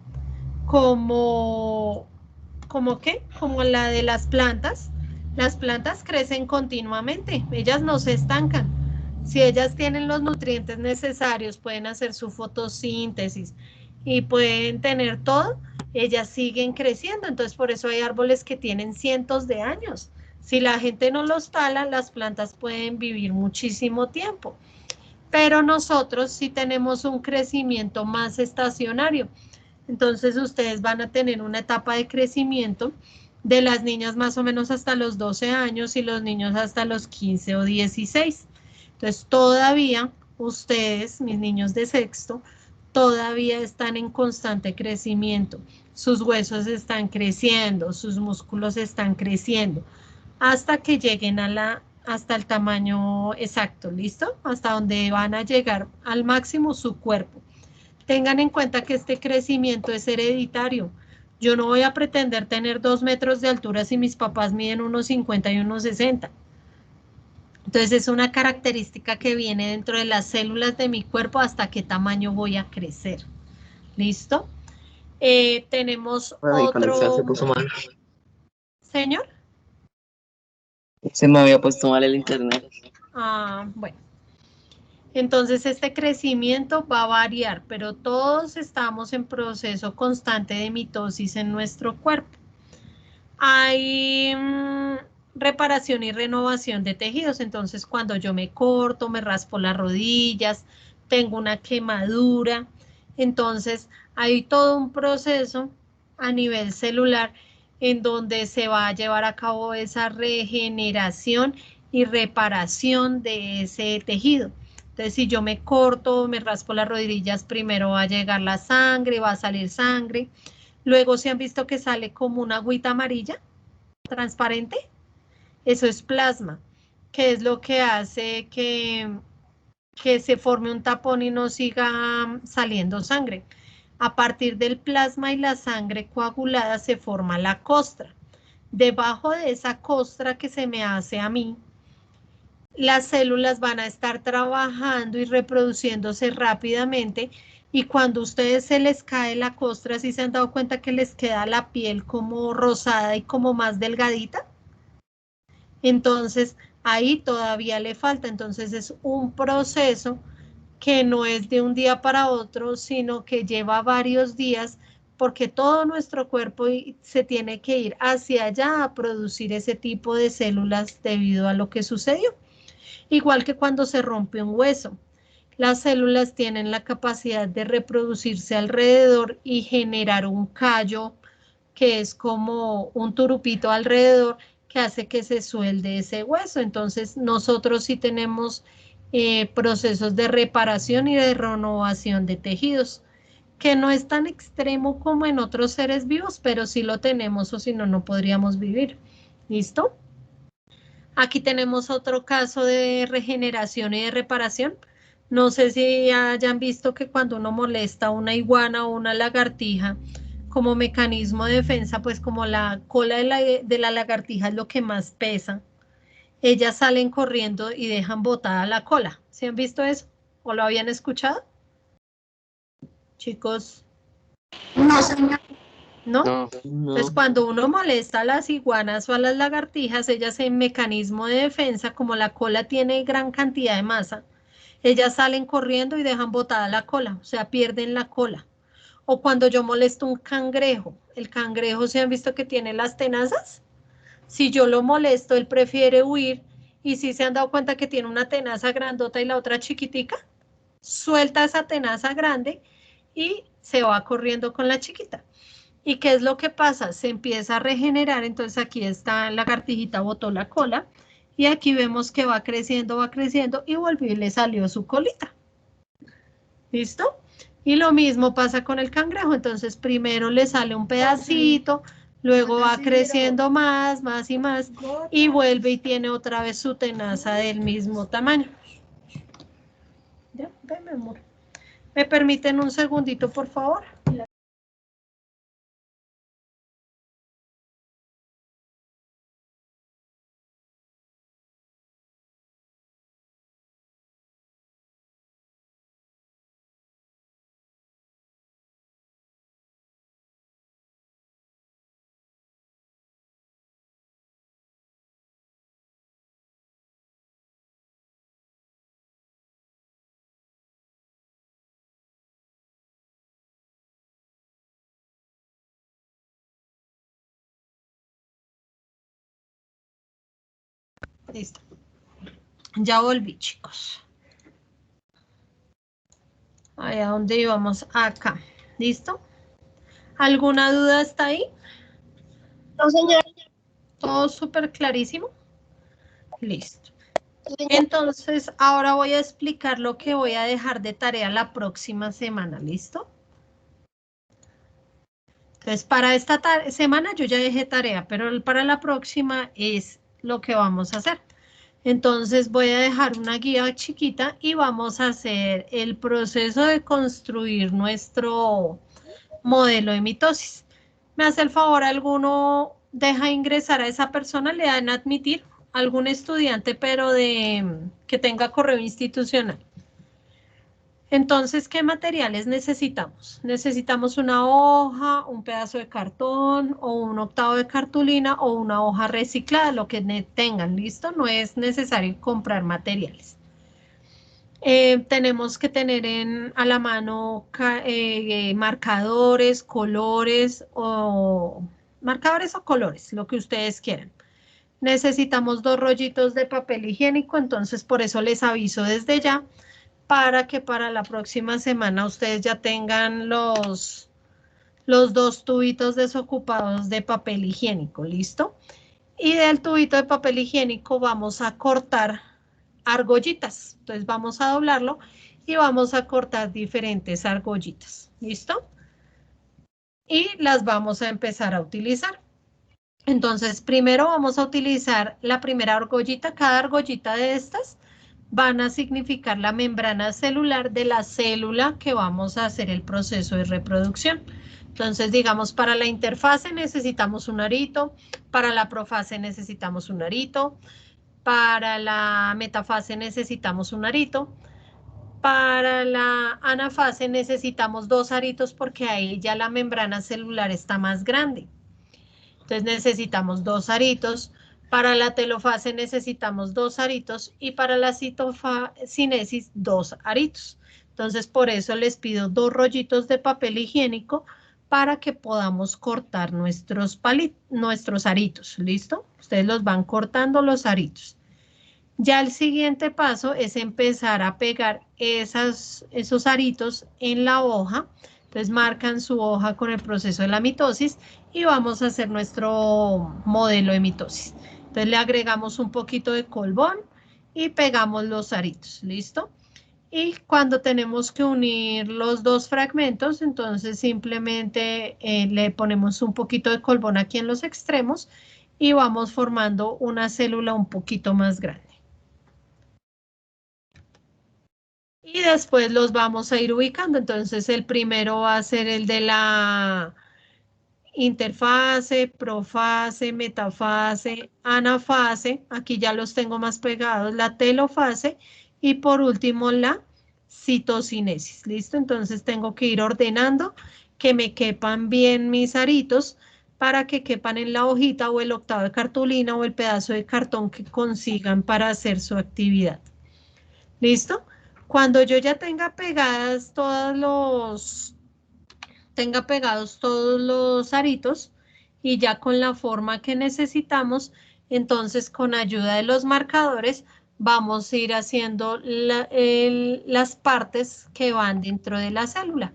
como ¿qué? Como la de las plantas. Las plantas crecen continuamente, ellas no se estancan. Si ellas tienen los nutrientes necesarios, pueden hacer su fotosíntesis y pueden tener todo, ellas siguen creciendo. Entonces, por eso hay árboles que tienen cientos de años. Si la gente no los tala, las plantas pueden vivir muchísimo tiempo. Pero nosotros sí tenemos un crecimiento más estacionario. Entonces ustedes van a tener una etapa de crecimiento de las niñas más o menos hasta los 12 años y los niños hasta los 15 o 16. Entonces todavía ustedes, mis niños de sexto, todavía están en constante crecimiento. Sus huesos están creciendo, sus músculos están creciendo, hasta que lleguen hasta el tamaño exacto, ¿listo? Hasta donde van a llegar al máximo su cuerpo. Tengan en cuenta que este crecimiento es hereditario. Yo no voy a pretender tener 2 metros de altura si mis papás miden 1,50 y 1,60. Entonces es una característica que viene dentro de las células de mi cuerpo hasta qué tamaño voy a crecer. ¿Listo? Tenemos Mi conexión se otro... puso mal. ¿Señor? Se me había puesto mal el internet. Ah, bueno. Entonces este crecimiento va a variar, pero todos estamos en proceso constante de mitosis en nuestro cuerpo. Hay reparación y renovación de tejidos, entonces cuando yo me corto, me raspo las rodillas, tengo una quemadura, entonces hay todo un proceso a nivel celular en donde se va a llevar a cabo esa regeneración y reparación de ese tejido. Entonces, si yo me corto, me raspo las rodillas, primero va a llegar la sangre, va a salir sangre. Luego, ¿se han visto que sale como una agüita amarilla, transparente? Eso es plasma, que es lo que hace que se forme un tapón y no siga saliendo sangre. A partir del plasma y la sangre coagulada se forma la costra. Debajo de esa costra que se me hace a mí, las células van a estar trabajando y reproduciéndose rápidamente, y cuando a ustedes se les cae la costra, ¿sí se han dado cuenta que les queda la piel como rosada y como más delgadita? Entonces, ahí todavía le falta. Entonces, es un proceso que no es de un día para otro, sino que lleva varios días, porque todo nuestro cuerpo se tiene que ir hacia allá a producir ese tipo de células debido a lo que sucedió. Igual que cuando se rompe un hueso, las células tienen la capacidad de reproducirse alrededor y generar un callo que es como un turupito alrededor que hace que se suelde ese hueso. Entonces nosotros sí tenemos procesos de reparación y de renovación de tejidos, que no es tan extremo como en otros seres vivos, pero sí lo tenemos, o si no, no podríamos vivir. ¿Listo? Aquí tenemos otro caso de regeneración y de reparación. No sé si hayan visto que cuando uno molesta a una iguana o una lagartija, como mecanismo de defensa, pues como la cola de la lagartija es lo que más pesa, ellas salen corriendo y dejan botada la cola. ¿Sí han visto eso? ¿O lo habían escuchado? Chicos. No, señor. ¿no? No. Entonces, cuando uno molesta a las iguanas o a las lagartijas, ellas en mecanismo de defensa, como la cola tiene gran cantidad de masa, ellas salen corriendo y dejan botada la cola, o sea, pierden la cola. O cuando yo molesto un cangrejo, el cangrejo, ¿se han visto que tiene las tenazas? Si yo lo molesto, él prefiere huir, y si se han dado cuenta que tiene una tenaza grandota y la otra chiquitica, suelta esa tenaza grande y se va corriendo con la chiquita. ¿Y qué es lo que pasa? Se empieza a regenerar, entonces aquí está la lagartijita, botó la cola, y aquí vemos que va creciendo, y volvió y le salió su colita. ¿Listo? Y lo mismo pasa con el cangrejo, entonces primero le sale un pedacito, luego va creciendo más y más, y vuelve y tiene otra vez su tenaza del mismo tamaño. ¿Ya? Ven, mi amor. ¿Me permiten un segundito, por favor? Listo. Ya volví, chicos. Allá donde íbamos, acá. ¿Listo? ¿Alguna duda hasta ahí? No, señora. ¿Todo súper clarísimo? Listo. Entonces, ahora voy a explicar lo que voy a dejar de tarea la próxima semana, ¿listo? Entonces, para esta semana yo ya dejé tarea, pero para la próxima es lo que vamos a hacer. Entonces, voy a dejar una guía chiquita y vamos a hacer el proceso de construir nuestro modelo de mitosis. ¿Me hace el favor alguno deja ingresar a esa persona, le dan admitir algún estudiante, pero que tenga correo institucional? Entonces, ¿qué materiales necesitamos? Necesitamos una hoja, un pedazo de cartón o un octavo de cartulina o una hoja reciclada, lo que tengan, ¿listo? No es necesario comprar materiales. Tenemos que tener a la mano marcadores, colores o colores, lo que ustedes quieran. Necesitamos 2 rollitos de papel higiénico, entonces por eso les aviso desde ya, para que para la próxima semana ustedes ya tengan los 2 tubitos desocupados de papel higiénico, ¿listo? Y del tubito de papel higiénico vamos a cortar argollitas. Entonces vamos a doblarlo y vamos a cortar diferentes argollitas. ¿Listo? Y las vamos a empezar a utilizar. Entonces, primero vamos a utilizar la primera argollita. Cada argollita de estas van a significar la membrana celular de la célula que vamos a hacer el proceso de reproducción. Entonces, digamos, para la interfase necesitamos un arito, para la profase necesitamos un arito, para la metafase necesitamos un arito, para la anafase necesitamos 2 aritos porque ahí ya la membrana celular está más grande. Entonces necesitamos 2 aritos, para la telofase necesitamos 2 aritos y para la citocinesis 2 aritos. Entonces por eso les pido 2 rollitos de papel higiénico para que podamos cortar nuestros aritos, ¿listo? Ustedes los van cortando los aritos. Ya el siguiente paso es empezar a pegar esos aritos en la hoja. Entonces marcan su hoja con el proceso de la mitosis y vamos a hacer nuestro modelo de mitosis. Entonces le agregamos un poquito de colbón y pegamos los aritos, ¿listo? Y cuando tenemos que unir los 2 fragmentos, entonces simplemente le ponemos un poquito de colbón aquí en los extremos y vamos formando una célula un poquito más grande. Y después los vamos a ir ubicando. Entonces el primero va a ser el de la interfase, profase, metafase, anafase. Aquí ya los tengo más pegados. La telofase y por último la citocinesis. ¿Listo? Entonces tengo que ir ordenando que me quepan bien mis aritos para que quepan en la hojita o el octavo de cartulina o el pedazo de cartón que consigan para hacer su actividad. ¿Listo? Cuando yo ya tenga pegados todos los aritos y ya con la forma que necesitamos, entonces con ayuda de los marcadores vamos a ir haciendo las partes que van dentro de la célula.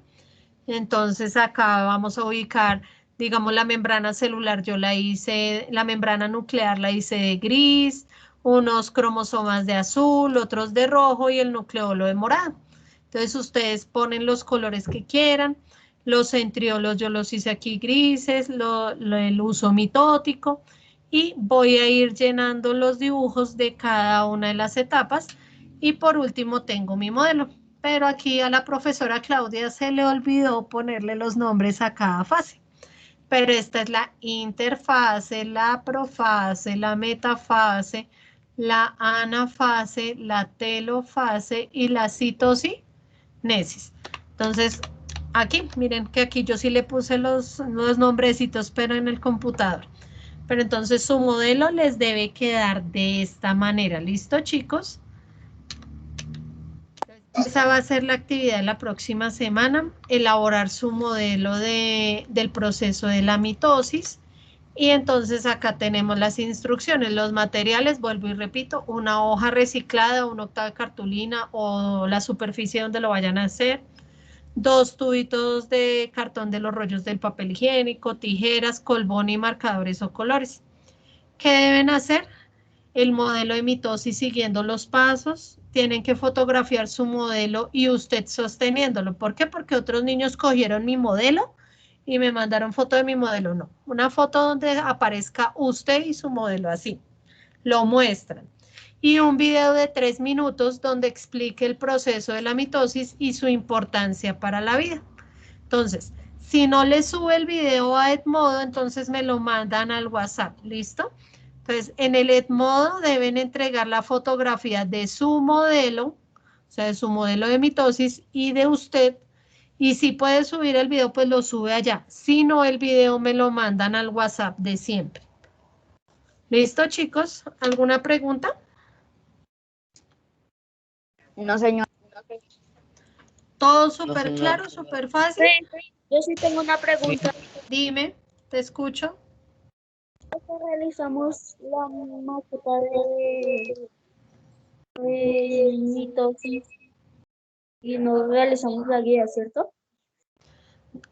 Entonces acá vamos a ubicar, digamos, la membrana celular, yo la hice, la membrana nuclear la hice de gris, unos cromosomas de azul, otros de rojo y el nucleolo de morado. Entonces ustedes ponen los colores que quieran. Los centriolos yo los hice aquí grises, el uso mitótico y voy a ir llenando los dibujos de cada una de las etapas. Y por último tengo mi modelo. Pero aquí a la profesora Claudia se le olvidó ponerle los nombres a cada fase. Pero esta es la interfase, la profase, la metafase, la anafase, la telofase y la citocinesis. Entonces, aquí, miren que aquí yo sí le puse los nombrecitos, pero en el computador. Pero entonces su modelo les debe quedar de esta manera. ¿Listo, chicos? Esa va a ser la actividad de la próxima semana, elaborar su modelo del proceso de la mitosis. Y entonces acá tenemos las instrucciones, los materiales, vuelvo y repito, una hoja reciclada, un octavo de cartulina o la superficie donde lo vayan a hacer, 2 tubitos de cartón de los rollos del papel higiénico, tijeras, colbón y marcadores o colores. ¿Qué deben hacer? El modelo de mitosis siguiendo los pasos, tienen que fotografiar su modelo y usted sosteniéndolo. ¿Por qué? Porque otros niños cogieron mi modelo y me mandaron foto de mi modelo. No, una foto donde aparezca usted y su modelo así. Lo muestran. Y un video de 3 minutos donde explique el proceso de la mitosis y su importancia para la vida. Entonces, si no le sube el video a Edmodo, entonces me lo mandan al WhatsApp. ¿Listo? Entonces, en el Edmodo deben entregar la fotografía de su modelo, o sea, de su modelo de mitosis y de usted. Y si puede subir el video, pues lo sube allá. Si no, el video me lo mandan al WhatsApp de siempre. ¿Listo, chicos? ¿Alguna pregunta? No, señor. ¿Todo súper señora. claro, súper fácil? Sí, yo sí tengo una pregunta. Dime, te escucho. Realizamos la maqueta de mitosis y no realizamos la guía, ¿cierto?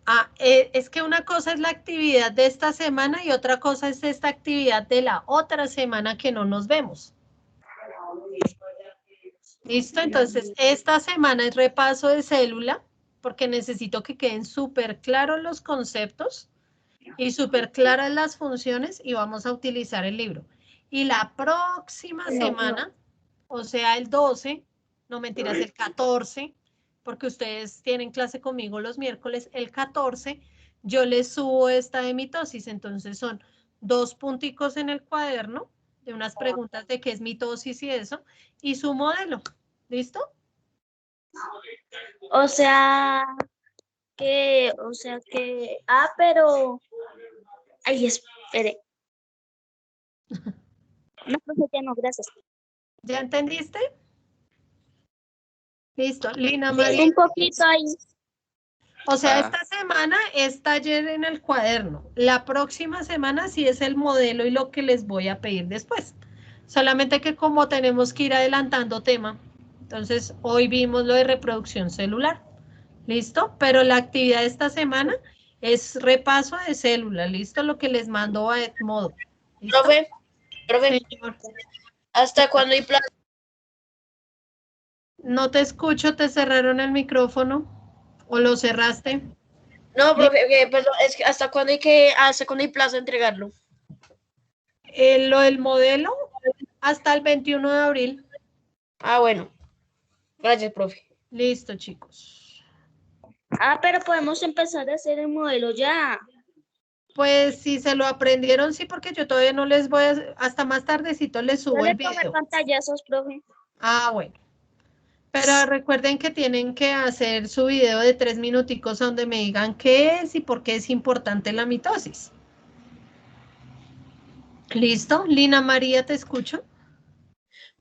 Ah, es que una cosa es la actividad de esta semana y otra cosa es esta actividad de la otra semana que no nos vemos. ¿Listo? Entonces, esta semana es repaso de célula, porque necesito que queden súper claros los conceptos y súper claras las funciones y vamos a utilizar el libro. Y la próxima semana, o sea, el 12, no mentiras, el 14, porque ustedes tienen clase conmigo los miércoles, el 14, yo les subo esta de mitosis. Entonces son 2 punticos en el cuaderno de unas preguntas de qué es mitosis y eso, y su modelo. ¿Listo? O sea que, pero, ay, espere. No, profe, ya no, gracias. ¿Ya entendiste? Listo. Lina María. Un poquito ahí. O sea, esta semana es taller en el cuaderno. La próxima semana sí es el modelo y lo que les voy a pedir después. Solamente que como tenemos que ir adelantando tema, entonces hoy vimos lo de reproducción celular. ¿Listo? Pero la actividad de esta semana es repaso de célula. ¿Listo? Lo que les mando a Edmodo. ¿Listo? Profe, Señor. ¿hasta cuándo hay plazo? No te escucho, te cerraron el micrófono o lo cerraste. No, profe, perdón, es que ¿hasta cuándo hay plazo de entregarlo? Lo del modelo hasta el 21 de abril. Ah, bueno. Gracias, profe. Listo, chicos. Pero podemos empezar a hacer el modelo ya. Pues si se lo aprendieron, sí, porque yo todavía no les voy a... Hasta más tardecito les subo Yo le el tomé video. pantallazos, profe. Ah, bueno. Pero recuerden que tienen que hacer su video de 3 minuticos donde me digan qué es y por qué es importante la mitosis. ¿Listo? Lina María, te escucho.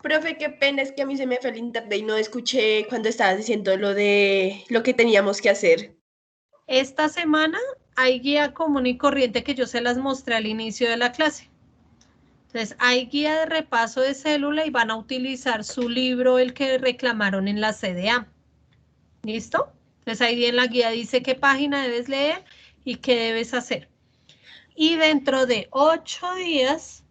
Profe, qué pena, es que a mí se me fue el internet y no escuché cuando estabas diciendo lo de lo que teníamos que hacer. Esta semana hay guía común y corriente que yo se las mostré al inicio de la clase. Entonces, hay guía de repaso de célula y van a utilizar su libro, el que reclamaron en la CDA. ¿Listo? Entonces, ahí en la guía dice qué página debes leer y qué debes hacer. Y dentro de 8 días,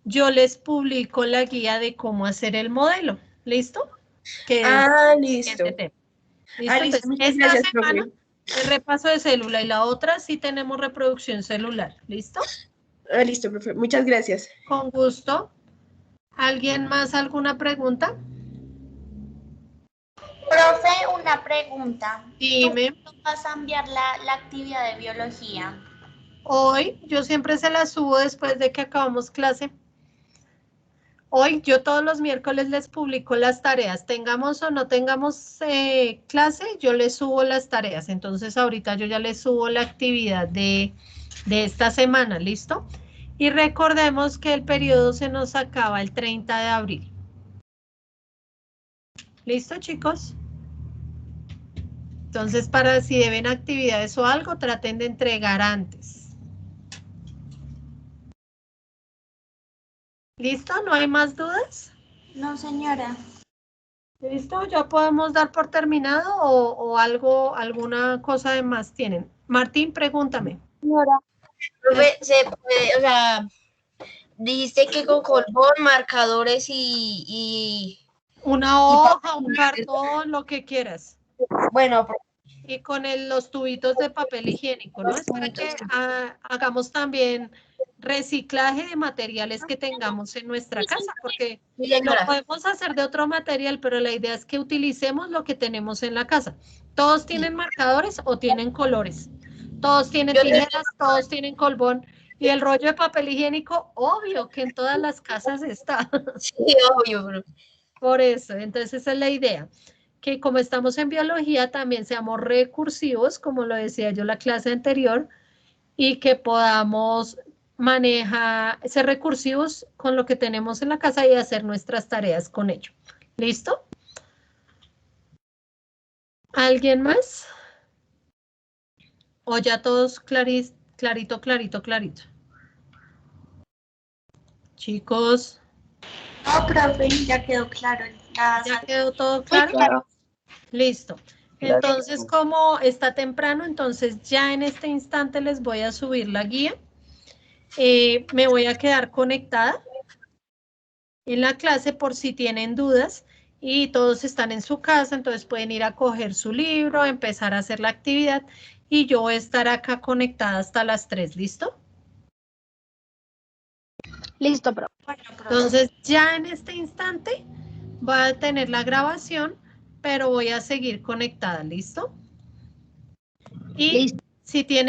yo les publico la guía de cómo hacer el modelo. ¿Listo? Que Listo. ¿listo? Listo, Entonces, muchas esta gracias, semana, profe. el repaso de célula y la otra sí tenemos reproducción celular. ¿Listo? Listo, profe. Muchas gracias. Con gusto. ¿Alguien más alguna pregunta? Profe, una pregunta. Dime. ¿Tú vas a enviar la actividad de biología? Hoy, yo siempre se la subo después de que acabamos clase. Hoy, yo todos los miércoles les publico las tareas. Tengamos o no tengamos clase, yo les subo las tareas. Entonces, ahorita yo ya les subo la actividad de esta semana, ¿listo? Y recordemos que el periodo se nos acaba el 30 de abril. ¿Listo, chicos? Entonces, para si deben actividades o algo, traten de entregar antes. ¿Listo? ¿No hay más dudas? No, señora. ¿Listo? ¿Ya podemos dar por terminado o algo, alguna cosa de más tienen? Martín, pregúntame. Señora, Profe, se puede, o sea, dijiste que con colbón, marcadores y Una hoja, un cartón, lo que quieras. bueno, Y con los tubitos de papel higiénico, ¿no? Es para que hagamos también reciclaje de materiales que tengamos en nuestra casa, porque sí, lo señora. podemos hacer de otro material, pero la idea es que utilicemos lo que tenemos en la casa. ¿Todos tienen marcadores o tienen colores? Todos tienen tijeras, todos tienen colbón. Y el rollo de papel higiénico, obvio que en todas las casas está. Sí, obvio, bro. Por eso, entonces esa es la idea. Que como estamos en biología, también seamos recursivos, como lo decía yo en la clase anterior, y que podamos ser recursivos con lo que tenemos en la casa y hacer nuestras tareas con ello. ¿Listo? ¿Alguien más? ¿O ya todos clarito, clarito, clarito? Chicos, No, profe, ya quedó claro. ¿ya quedó todo claro? Claro. Listo. Claro. Entonces, como está temprano, entonces ya en este instante les voy a subir la guía. Me voy a quedar conectada en la clase por si tienen dudas y todos están en su casa, entonces pueden ir a coger su libro, empezar a hacer la actividad y yo voy a estar acá conectada hasta las 3, ¿listo? listo, profe. Entonces ya en este instante voy a tener la grabación, pero voy a seguir conectada, ¿listo? Y Listo. si tienen